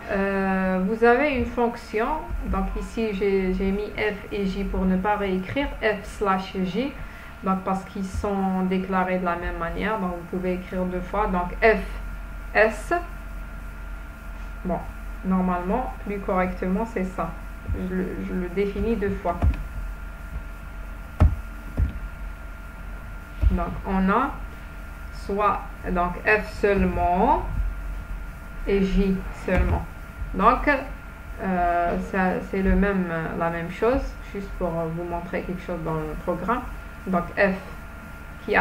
Vous avez une fonction, donc ici j'ai mis f et j pour ne pas réécrire, f/j, donc parce qu'ils sont déclarés de la même manière, donc vous pouvez écrire deux fois, donc f s. Bon, normalement plus correctement c'est ça, je le définis deux fois. Donc on a soit donc f seulement et j seulement. Donc c'est la même chose, juste pour vous montrer quelque chose dans le programme. Donc f qui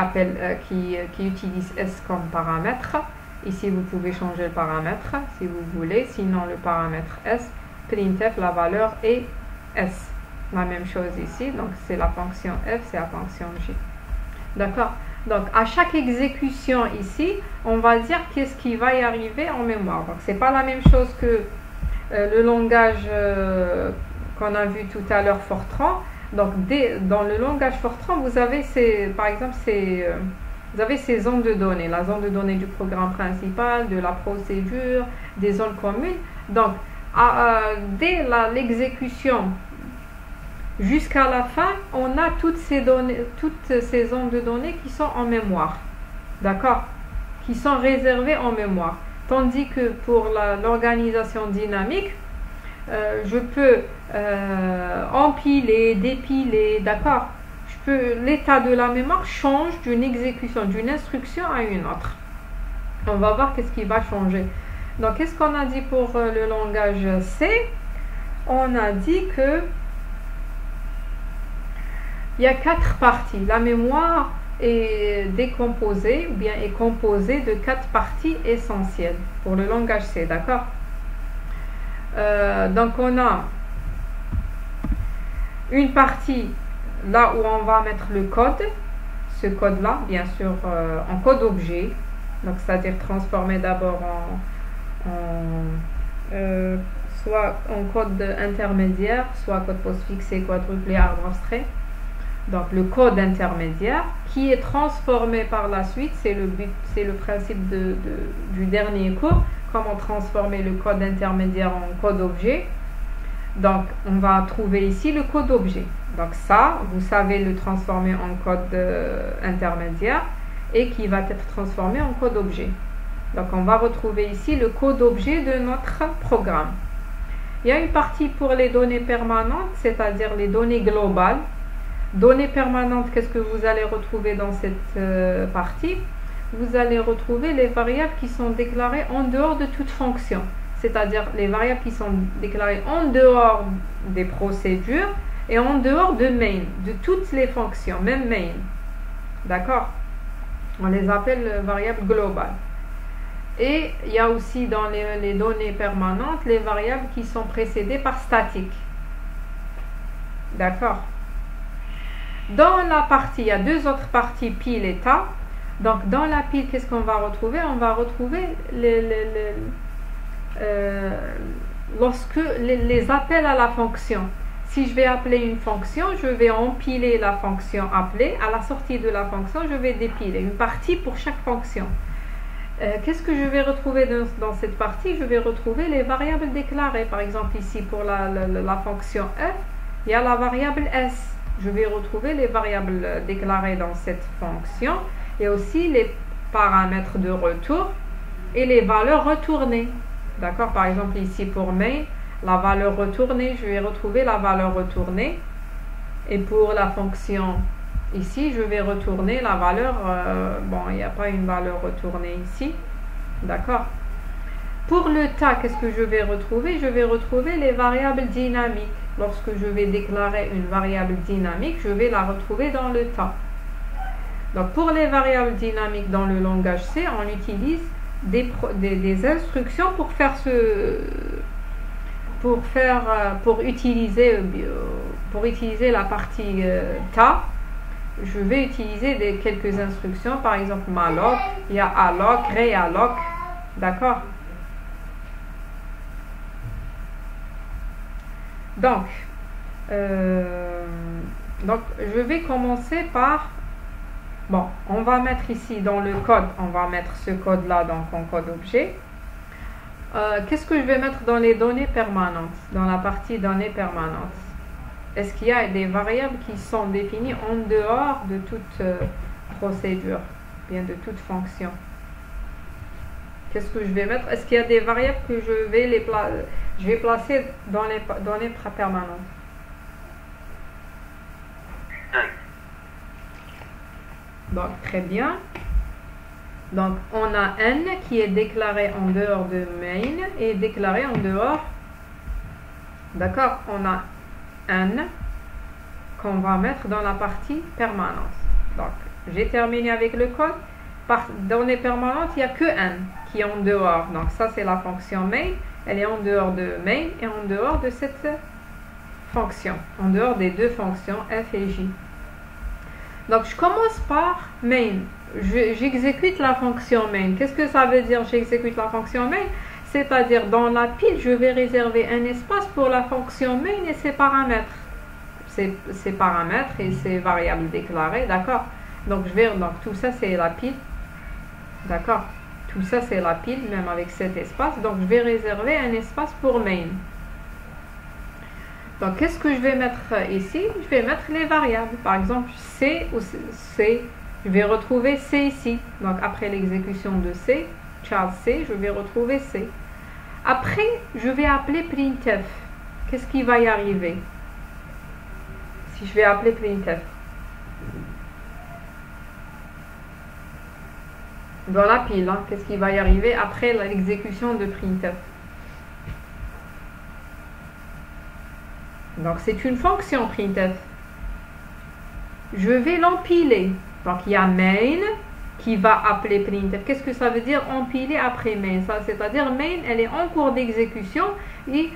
utilise s comme paramètre. Ici vous pouvez changer le paramètre si vous voulez, sinon le paramètre s, printf la valeur est s. La même chose ici, donc c'est la fonction f, c'est la fonction j. D'accord? Donc à chaque exécution ici, on va dire qu'est-ce qui va y arriver en mémoire. Donc c'est pas la même chose que le langage qu'on a vu tout à l'heure Fortran. Donc dans le langage Fortran, vous avez par exemple vous avez ces zones de données, la zone de données du programme principal, de la procédure, des zones communes. Donc dès l'exécution jusqu'à la fin, on a toutes ces zones de données qui sont en mémoire. D'accord? Qui sont réservées en mémoire. Tandis que pour l'organisation dynamique, je peux empiler, dépiler, d'accord? L'état de la mémoire change d'une exécution, d'une instruction à une autre. On va voir qu'est-ce qui va changer. Donc, qu'est-ce qu'on a dit pour le langage C? On a dit que il y a 4 parties. La mémoire est décomposée ou bien est composée de 4 parties essentielles pour le langage C, d'accord? Donc on a une partie là où on va mettre le code, ce code là bien sûr en code objet, donc c'est-à-dire transformer d'abord soit en code intermédiaire, soit code postfixé, quadruplé, arbre abstrait. Donc le code intermédiaire qui est transformé par la suite, c'est le principe du dernier cours, comment transformer le code intermédiaire en code objet. Donc on va trouver ici le code objet. Donc ça, vous savez le transformer en code intermédiaire et qui va être transformé en code objet. Donc on va retrouver ici le code objet de notre programme. Il y a une partie pour les données permanentes, c'est-à-dire les données globales. Données permanentes, qu'est-ce que vous allez retrouver dans cette partie? Vous allez retrouver les variables qui sont déclarées en dehors de toute fonction. C'est-à-dire les variables qui sont déclarées en dehors des procédures et en dehors de main, de toutes les fonctions, même main. D'accord? On les appelle variables globales. Et il y a aussi dans les données permanentes les variables qui sont précédées par statique. D'accord. Dans la partie, il y a deux autres parties, pile et tas. Donc dans la pile, qu'est-ce qu'on va retrouver? On va retrouver lorsque les appels à la fonction. Si je vais appeler une fonction, je vais empiler la fonction appelée. À la sortie de la fonction, je vais dépiler une partie pour chaque fonction. Qu'est-ce que je vais retrouver dans cette partie? Je vais retrouver les variables déclarées. Par exemple, ici, pour la fonction f, il y a la variable s. Je vais retrouver les variables déclarées dans cette fonction et aussi les paramètres de retour et les valeurs retournées. D'accord? Par exemple, ici, pour main, la valeur retournée, je vais retrouver la valeur retournée. Et pour la fonction ici, je vais retourner la valeur, bon, il n'y a pas une valeur retournée ici, d'accord. Pour le tas, qu'est-ce que je vais retrouver? Je vais retrouver les variables dynamiques. Lorsque je vais déclarer une variable dynamique, je vais la retrouver dans le tas. Donc, pour les variables dynamiques dans le langage C, on utilise des instructions pour utiliser la partie tas. Je vais utiliser quelques instructions, par exemple malloc, il y a alloc, realloc, d'accord. Donc je vais commencer par, bon, on va mettre ici dans le code, on va mettre ce code là donc en code objet. Qu'est-ce que je vais mettre dans les données permanentes, dans la partie données permanentes? Est-ce qu'il y a des variables qui sont définies en dehors de toute procédure, bien de toute fonction? Qu'est-ce que je vais mettre? Est-ce qu'il y a des variables que je vais placer dans les données permanentes? Donc, très bien. Donc, on a n qui est déclaré en dehors de main et déclaré en dehors. D'accord? On a n qu'on va mettre dans la partie permanente. Donc, j'ai terminé avec le code. Par données permanentes, il n'y a que n qui est en dehors. Donc, ça, c'est la fonction main. Elle est en dehors de main et en dehors de cette fonction. En dehors des deux fonctions f et j. Donc, je commence par main. J'exécute la fonction main. Qu'est-ce que ça veut dire, j'exécute la fonction main? C'est-à-dire, dans la pile, je vais réserver un espace pour la fonction main et ses paramètres. Ses paramètres et ses variables déclarées, d'accord? Donc, tout ça, c'est la pile. D'accord? Tout ça, c'est la pile, même avec cet espace. Donc, je vais réserver un espace pour main. Donc, qu'est-ce que je vais mettre ici? Je vais mettre les variables. Par exemple, C ou C. Je vais retrouver C ici. Donc, après l'exécution de C, child C, je vais retrouver C. Après, je vais appeler printf. Qu'est-ce qui va y arriver? Si je vais appeler printf. Dans la pile, hein, qu'est-ce qui va y arriver après l'exécution de printf? Donc, c'est une fonction printf. Je vais l'empiler. Donc, il y a main qui va appeler printf. Qu'est-ce que ça veut dire empiler après main? C'est-à-dire main, elle est en cours d'exécution et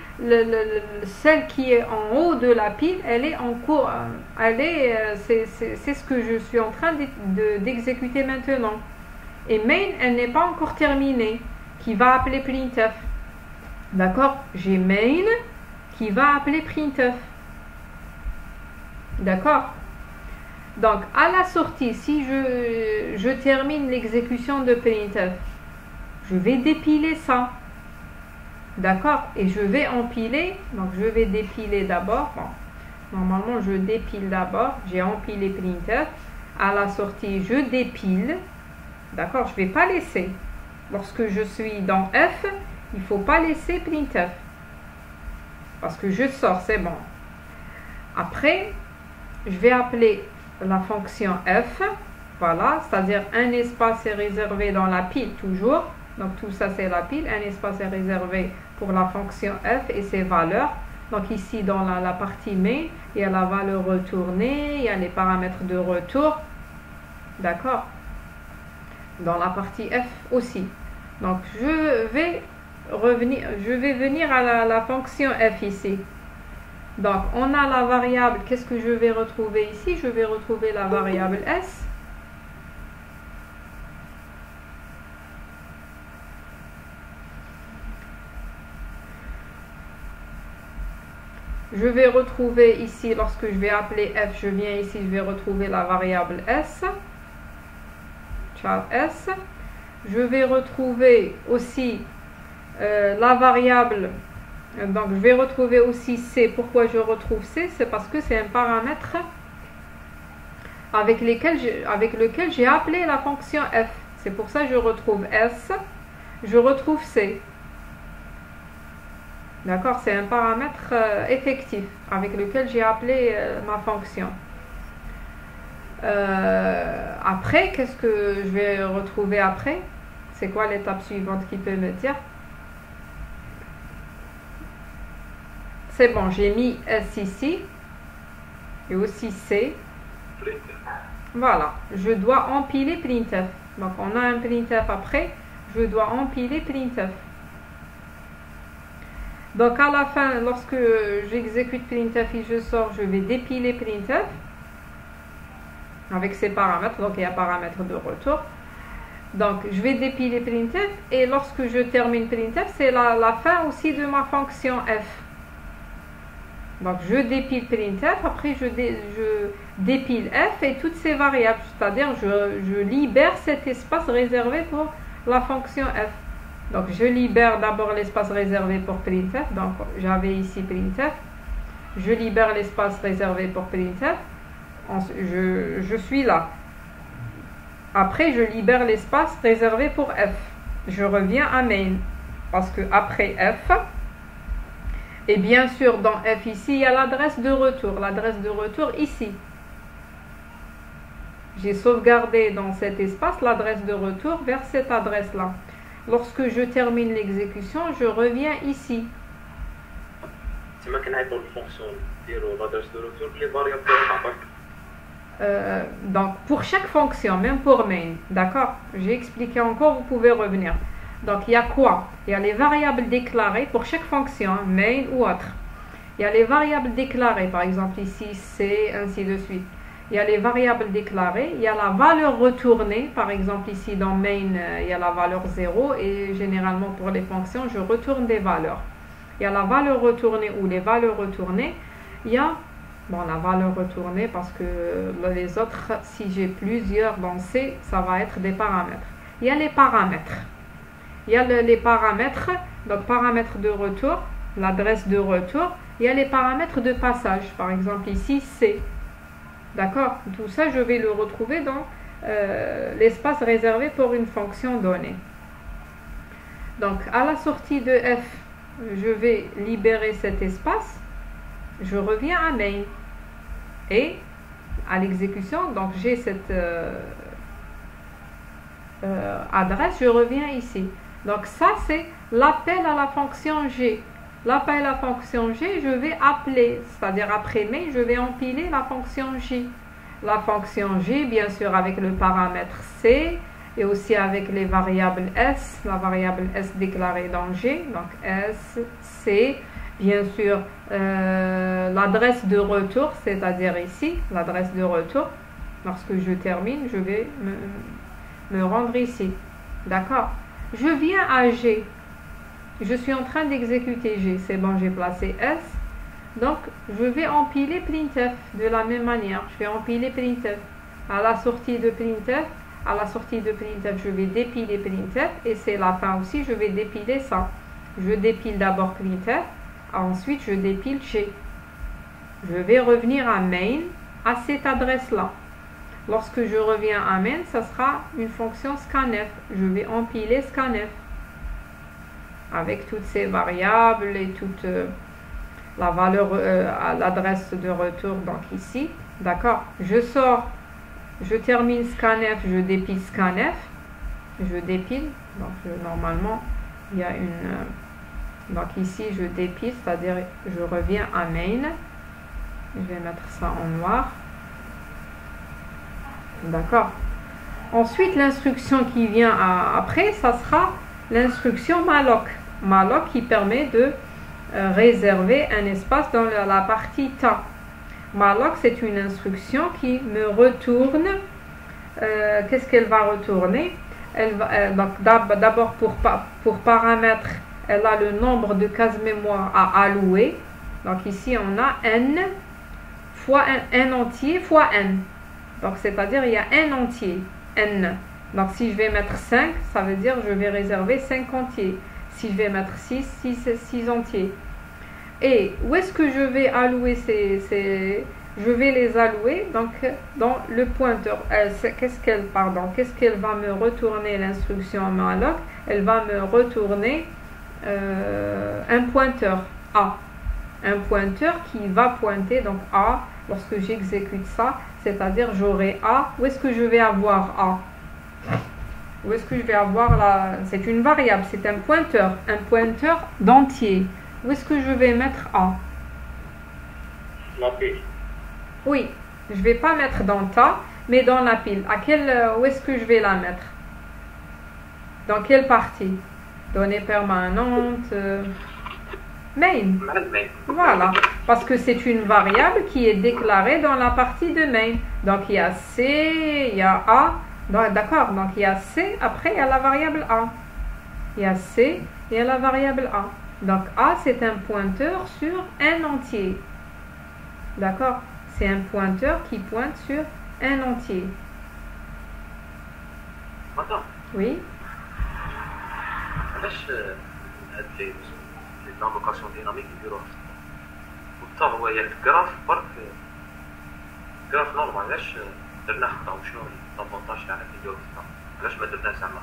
celle qui est en haut de la pile, elle est en cours. C'est ce que je suis en train d'exécuter maintenant. Et main, elle n'est pas encore terminée, qui va appeler printf. D'accord? J'ai main qui va appeler printf. D'accord? Donc, à la sortie, si je termine l'exécution de printf, je vais dépiler ça. D'accord? Et je vais empiler. Donc, je vais dépiler d'abord. Bon, normalement, je dépile d'abord. J'ai empilé printf. À la sortie, je dépile. D'accord? Je ne vais pas laisser. Lorsque je suis dans F, il ne faut pas laisser printf. Parce que je sors, c'est bon. Après, je vais appeler la fonction f, voilà, c'est-à-dire un espace est réservé dans la pile toujours, donc tout ça c'est la pile, un espace est réservé pour la fonction f et ses valeurs. Donc ici dans la partie main, il y a la valeur retournée, il y a les paramètres de retour, d'accord, dans la partie f aussi. Donc je vais venir à la fonction f ici. Donc on a la variable, qu'est-ce que je vais retrouver ici? Je vais retrouver la variable s. Je vais retrouver ici, lorsque je vais appeler f, je viens ici, je vais retrouver la variable s, char s. Je vais retrouver aussi la variable, donc je vais retrouver aussi c. Pourquoi je retrouve c? C'est parce que c'est un paramètre avec lequel j'ai appelé la fonction f. C'est pour ça que je retrouve s, je retrouve c. D'accord, c'est un paramètre effectif avec lequel j'ai appelé ma fonction. Après, qu'est-ce que je vais retrouver après? C'est quoi l'étape suivante qui peut me dire? C'est bon, j'ai mis S ici et aussi C. Voilà, je dois empiler printf. Donc on a un printf après, je dois empiler printf. Donc à la fin, lorsque j'exécute printf et je sors, je vais dépiler printf avec ses paramètres. Donc il y a paramètres de retour. Donc je vais dépiler printf et lorsque je termine printf, c'est la fin aussi de ma fonction f. Donc je dépile printf, après je dépile f et toutes ces variables, c'est-à-dire je libère cet espace réservé pour la fonction f. Donc je libère d'abord l'espace réservé pour printf, donc j'avais ici printf, je libère l'espace réservé pour printf, je suis là. Après je libère l'espace réservé pour f, je reviens à main, parce que après f, et bien sûr dans f ici, il y a l'adresse de retour ici. J'ai sauvegardé dans cet espace l'adresse de retour vers cette adresse-là. Lorsque je termine l'exécution, je reviens ici. Donc pour chaque fonction, même pour main, d'accord, j'ai expliqué encore, vous pouvez revenir. Donc il y a quoi? Il y a les variables déclarées pour chaque fonction, main ou autre. Il y a les variables déclarées, par exemple ici C, ainsi de suite. Il y a les variables déclarées, il y a la valeur retournée, par exemple ici dans main, il y a la valeur 0 et généralement pour les fonctions, je retourne des valeurs. Il y a la valeur retournée ou les valeurs retournées, il y a la valeur retournée parce que les autres, si j'ai plusieurs dans C, ça va être des paramètres. Il y a les paramètres. Il y a les paramètres, donc paramètres de retour, l'adresse de retour. Il y a les paramètres de passage, par exemple ici C. D'accord? Tout ça, je vais le retrouver dans l'espace réservé pour une fonction donnée. Donc, à la sortie de f, je vais libérer cet espace. Je reviens à main. Et à l'exécution, donc j'ai cette adresse, je reviens ici. Donc ça, c'est l'appel à la fonction g. L'appel à la fonction g, je vais appeler, c'est-à-dire après main, je vais empiler la fonction g. La fonction g, bien sûr, avec le paramètre c et aussi avec les variables s, la variable s déclarée dans g, donc s, c, bien sûr, l'adresse de retour, c'est-à-dire ici, l'adresse de retour. Lorsque je termine, je vais me rendre ici. D'accord? Je viens à g. Je suis en train d'exécuter G, c'est bon, j'ai placé S. Donc, je vais empiler printf de la même manière. Je vais empiler printf. À la sortie de printf, je vais dépiler printf et c'est la fin aussi, je vais dépiler ça. Je dépile d'abord printf, ensuite je dépile G. Je vais revenir à main, à cette adresse-là. Lorsque je reviens à main, ça sera une fonction scanf. Je vais empiler scanf. Avec toutes ces variables et toute la valeur à l'adresse de retour, donc ici, d'accord, je sors, je termine scanf, je dépile scanf, je dépile, donc normalement il y a une, donc ici je dépile, c'est-à-dire je reviens à main, je vais mettre ça en noir, d'accord. Ensuite l'instruction qui vient après, ça sera l'instruction malloc. Malloc qui permet de réserver un espace dans la partie ta. Malloc, c'est une instruction qui me retourne. Qu'est-ce qu'elle va retourner? Elle va, donc d'abord pour paramètre, elle a le nombre de cases mémoire à allouer. Donc ici on a n fois n entier fois n. Donc c'est-à-dire il y a n entier, n. Donc si je vais mettre 5, ça veut dire je vais réserver 5 entiers. Si je vais mettre 6, 6 entiers. Et où est-ce que je vais allouer je vais les allouer donc dans le pointeur. Qu'est-ce qu'elle va me retourner l'instruction malloc? Elle va me retourner un pointeur A. Un pointeur qui va pointer donc A lorsque j'exécute ça, c'est-à-dire j'aurai A. Où est-ce que je vais avoir A? Où est-ce que je vais avoir c'est une variable, c'est un pointeur d'entier. Où est-ce que je vais mettre A? La pile. Oui, je ne vais pas mettre dans ta, mais dans la pile. Où est-ce que je vais la mettre? Dans quelle partie? Données permanentes, main. Voilà, parce que c'est une variable qui est déclarée dans la partie de main. Donc il y a C, il y a A. D'accord, donc il y a C, après il y a la variable A. Il y a C et il y a la variable A. Donc A, c'est un pointeur sur un entier. D'accord? C'est un pointeur qui pointe sur un entier. Madame. Oui. Les invocations dynamiques يديروها وحتى هو ياك الجراف برك جراف نورمال علاش درنا خطا وشنو الافونتاج تاعنا كي نديرو خطا علاش ما درناش زعما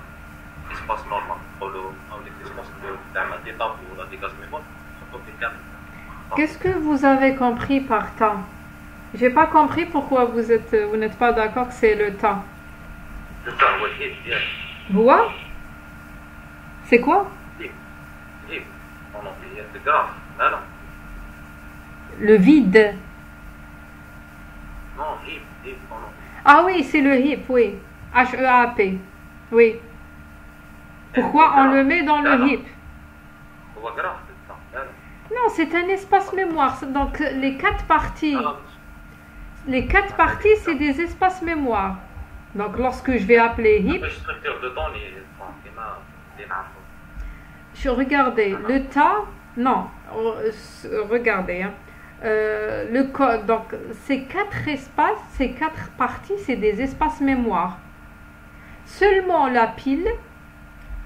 اسباس نورمال نقولو او ديك اسباس نديرو زعما دي طابو ولا دي كاز ميمور نحطو فيه كامل. Qu'est-ce que vous avez compris par temps? J'ai pas compris pourquoi vous n'êtes pas d'accord que c'est le temps. Le temps هو الهيب ديالك. Quoi? C'est quoi? هيب on dit le graphe. Non non. Le vide. Non, heap on dit. Ah oui, c'est le heap, oui. H-E-A-P. Oui. Pourquoi on le met dans le heap? هو graphe le temps. Non, c'est un espace mémoire. Donc les quatre parties. Les quatre parties, c'est des espaces mémoire. Donc lorsque je vais appeler heap, regardez le tas. Non, regardez. Hein. Le code. Donc ces quatre espaces, ces quatre parties, c'est des espaces mémoire. Seulement la pile.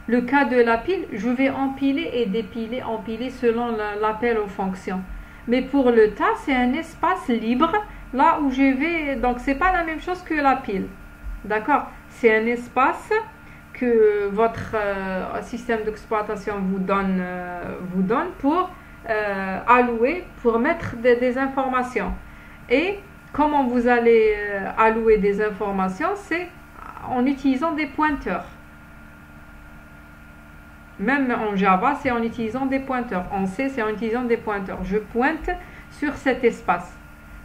Le cas de la pile, je vais empiler et dépiler, empiler selon l'appel aux fonctions. Mais pour le tas, c'est un espace libre, là où je vais... Donc, c'est pas la même chose que la pile. D'accord? C'est un espace que votre système d'exploitation vous donne pour allouer, pour mettre des informations. Et comment vous allez allouer des informations? C'est en utilisant des pointeurs. Même en Java, c'est en utilisant des pointeurs. En C, c'est en utilisant des pointeurs. Je pointe sur cet espace.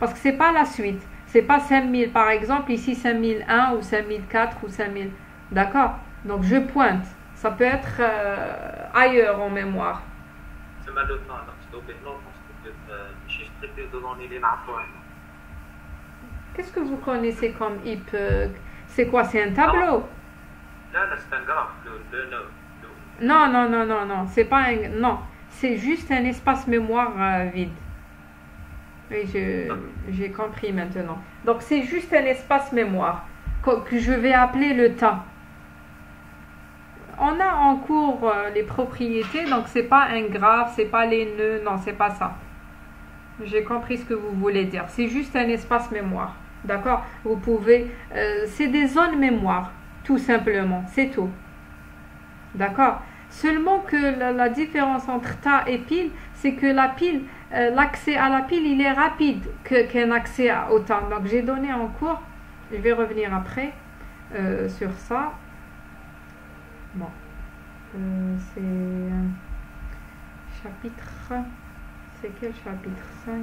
Parce que ce n'est pas la suite. Ce n'est pas 5000. Par exemple, ici 5001 ou 5004 ou 5000. D'accord? Donc, je pointe. Ça peut être ailleurs en mémoire. Qu'est-ce que vous connaissez comme heap? C'est quoi? C'est un tableau? C'est un graphe. Non, c'est pas un... Non, c'est juste un espace mémoire vide. Oui, j'ai compris maintenant. Donc, c'est juste un espace mémoire que je vais appeler le tas. On a en cours les propriétés, donc c'est pas un graphe, c'est pas les nœuds, non, c'est pas ça. J'ai compris ce que vous voulez dire. C'est juste un espace mémoire. D'accord? Vous pouvez... c'est des zones mémoire, tout simplement, c'est tout. D'accord? Seulement que la différence entre tas et pile, c'est que la pile, l'accès à la pile, il est rapide qu'un accès au tas. Donc, j'ai donné en cours, je vais revenir après sur ça. Bon, c'est chapitre, c'est quel chapitre? 5,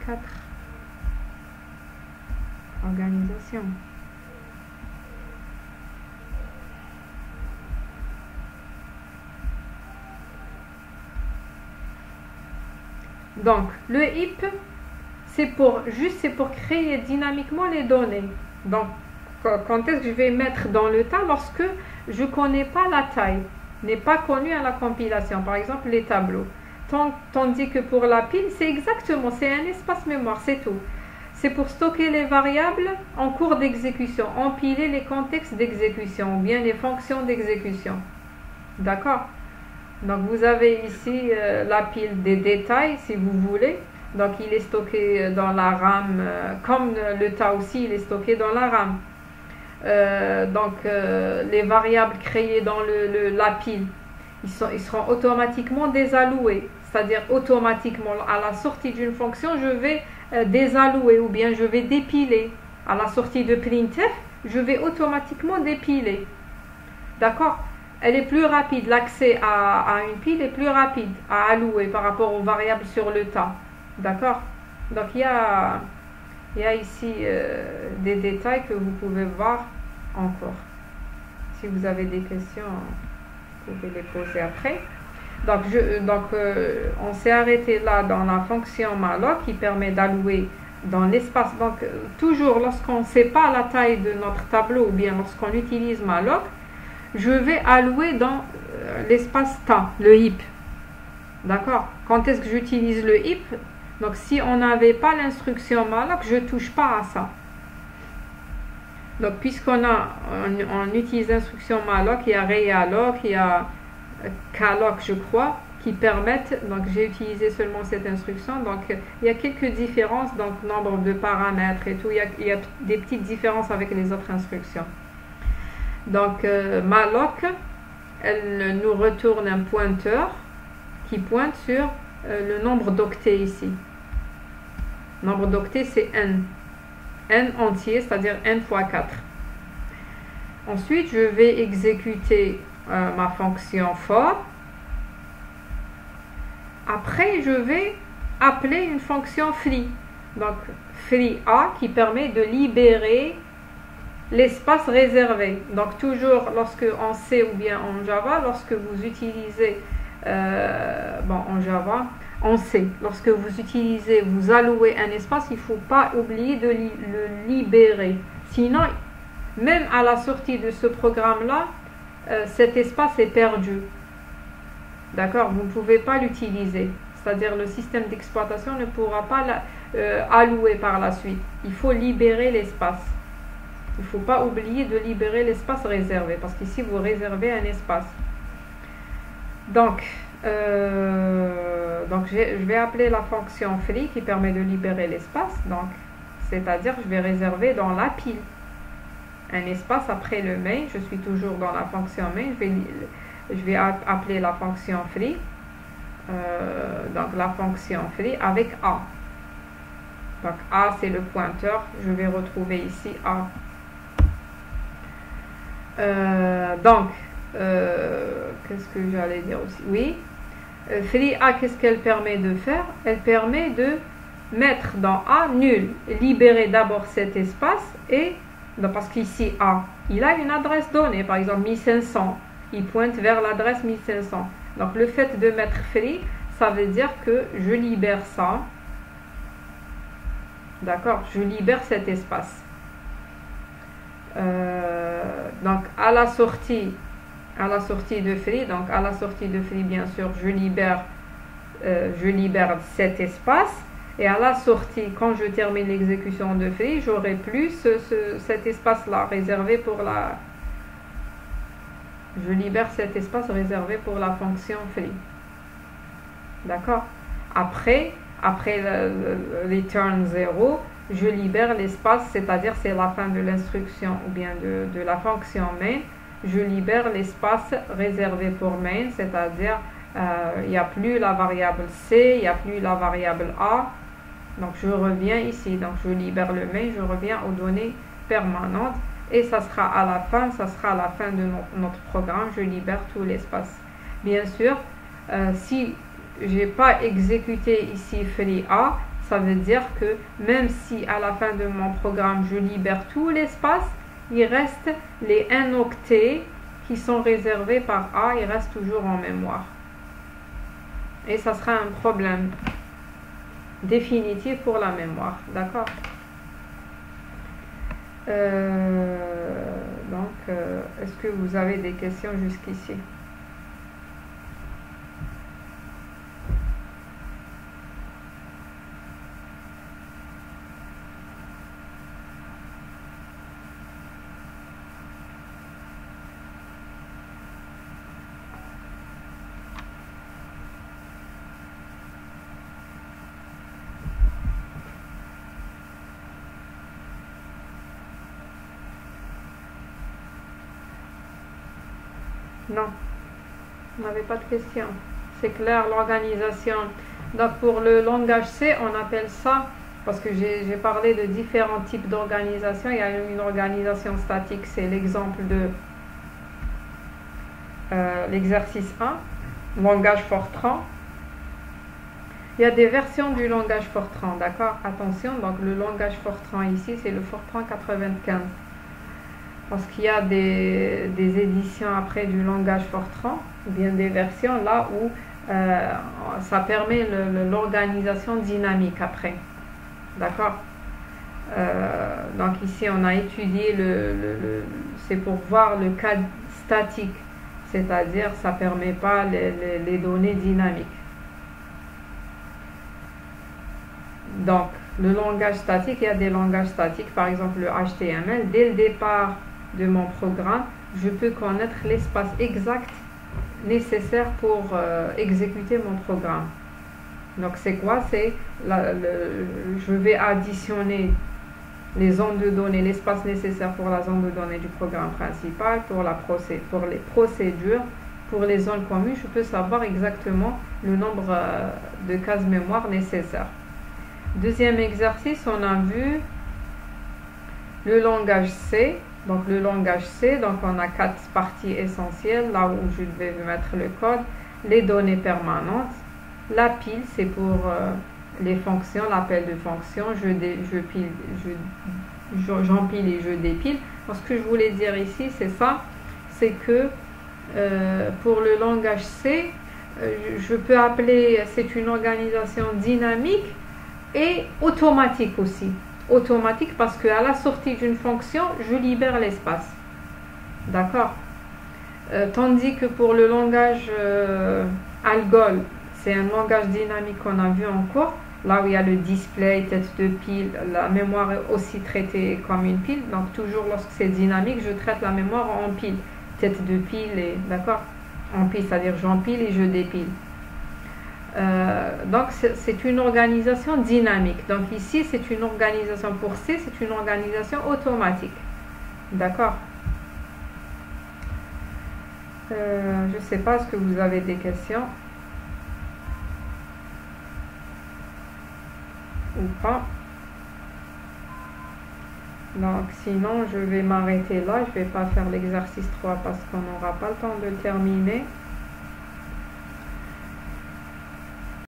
4, organisation. Donc, le heap, c'est pour créer dynamiquement les données. Donc, quand est-ce que je vais mettre dans le tas? Lorsque je ne connais pas la taille, n'est pas connue à la compilation. Par exemple, les tableaux. Tandis que pour la pile, c'est un espace mémoire, c'est tout. C'est pour stocker les variables en cours d'exécution, empiler les contextes d'exécution ou bien les fonctions d'exécution. D'accord? Donc vous avez ici la pile des détails si vous voulez. Donc il est stocké dans la RAM, comme le tas aussi, il est stocké dans la RAM. Les variables créées dans la pile, ils seront automatiquement désalloués. C'est-à-dire automatiquement, à la sortie d'une fonction, je vais désallouer ou bien je vais dépiler. À la sortie de printf, je vais automatiquement dépiler. D'accord? Elle est plus rapide, l'accès à une pile est plus rapide à allouer par rapport aux variables sur le tas. D'accord? Donc il y a ici des détails que vous pouvez voir encore. Si vous avez des questions, vous pouvez les poser après. Donc, on s'est arrêté là dans la fonction malloc qui permet d'allouer dans l'espace. Donc, toujours lorsqu'on ne sait pas la taille de notre tableau ou bien lorsqu'on utilise malloc, je vais allouer dans l'espace tas, le heap. D'accord? Quand est-ce que j'utilise le heap? Donc, si on n'avait pas l'instruction malloc, je ne touche pas à ça. Donc, on utilise l'instruction malloc, il y a realloc, il y a calloc, je crois, qui permettent, donc j'ai utilisé seulement cette instruction, donc il y a quelques différences, donc nombre de paramètres et tout, il y a des petites différences avec les autres instructions. Donc malloc, elle nous retourne un pointeur qui pointe sur le nombre d'octets ici. Nombre d'octets c'est n entier, c'est-à-dire n fois 4. Ensuite, je vais exécuter ma fonction for. Après, je vais appeler une fonction free. Donc, free a qui permet de libérer l'espace réservé. Donc, toujours lorsque en C ou bien en Java, lorsque vous utilisez, en Java, en C, lorsque vous utilisez, vous allouez un espace, il ne faut pas oublier de le libérer. Sinon, même à la sortie de ce programme-là, cet espace est perdu. D'accord? Vous ne pouvez pas l'utiliser. C'est-à-dire le système d'exploitation ne pourra pas allouer par la suite. Il faut libérer l'espace. Il ne faut pas oublier de libérer l'espace réservé. Parce qu'ici, vous réservez un espace. Donc je vais appeler la fonction free qui permet de libérer l'espace. Donc, c'est-à-dire je vais réserver dans la pile un espace après le main. Je suis toujours dans la fonction main. Je vais appeler la fonction free. Donc la fonction free avec a. Donc a c'est le pointeur. Je vais retrouver ici a. Qu'est-ce que j'allais dire aussi? Oui. Free a, qu'est-ce qu'elle permet de faire? Elle permet de mettre dans a nul. Libérer d'abord cet espace et parce qu'ici A, il a une adresse donnée, par exemple 1500, il pointe vers l'adresse 1500. Donc le fait de mettre free, ça veut dire que je libère ça. D'accord, je libère cet espace. Donc à la sortie de free, bien sûr, je libère cet espace. Et à la sortie, quand je termine l'exécution de free, j'aurai plus cet espace-là réservé pour la... Je libère cet espace réservé pour la fonction free. D'accord? Après le return 0, je libère l'espace, c'est-à-dire c'est la fin de l'instruction ou bien de la fonction main. Je libère l'espace réservé pour main, c'est-à-dire il n'y a plus la variable C, il n'y a plus la variable A. Donc je reviens ici, donc je libère le main, je reviens aux données permanentes et ça sera à la fin de notre programme, je libère tout l'espace. Bien sûr, si je n'ai pas exécuté ici free A, ça veut dire que même si à la fin de mon programme je libère tout l'espace, il reste les 1 octet qui sont réservés par A, ils restent toujours en mémoire. Et ça sera un problème. définitive pour la mémoire. D'accord. Est-ce que vous avez des questions jusqu'ici? Non, vous n'avez pas de questions. C'est clair, l'organisation. Donc pour le langage C, on appelle ça, parce que j'ai parlé de différents types d'organisation. Il y a une organisation statique, c'est l'exemple de l'exercice 1, langage Fortran. Il y a des versions du langage Fortran, d'accord? Attention, donc le langage Fortran ici, c'est le Fortran 95. Parce qu'il y a des éditions après du langage Fortran, ou bien des versions là où ça permet l'organisation dynamique après. D'accord. Donc ici on a étudié c'est pour voir le cas statique, c'est-à-dire ça ne permet pas les données dynamiques. Donc le langage statique, il y a des langages statiques, par exemple le HTML. Dès le départ de mon programme, je peux connaître l'espace exact nécessaire pour exécuter mon programme. Donc c'est quoi? C'est je vais additionner les zones de données, l'espace nécessaire pour la zone de données du programme principal, pour les procédures, pour les zones communes, je peux savoir exactement le nombre de cases mémoire nécessaires. Deuxième exercice, on a vu le langage C. Donc le langage C, donc on a 4 parties essentielles, là où je vais mettre le code. Les données permanentes. La pile, c'est pour les fonctions, l'appel de fonction. J'empile et je dépile. Donc, ce que je voulais dire ici, c'est ça. C'est que pour le langage C, je peux appeler, c'est une organisation dynamique et automatique aussi. Automatique parce qu'à la sortie d'une fonction, je libère l'espace. D'accord. Tandis que pour le langage Algol, c'est un langage dynamique qu'on a vu en cours, là où il y a le display, tête de pile, la mémoire est aussi traitée comme une pile. Donc toujours lorsque c'est dynamique, je traite la mémoire en pile, tête de pile, d'accord, en pile, c'est-à-dire j'empile et je dépile. Donc c'est une organisation dynamique. Donc ici c'est une organisation pour C, c'est une organisation automatique. D'accord. Je ne sais pas, est-ce que vous avez des questions ou pas? Donc sinon je vais m'arrêter là, je ne vais pas faire l'exercice 3 parce qu'on n'aura pas le temps de le terminer.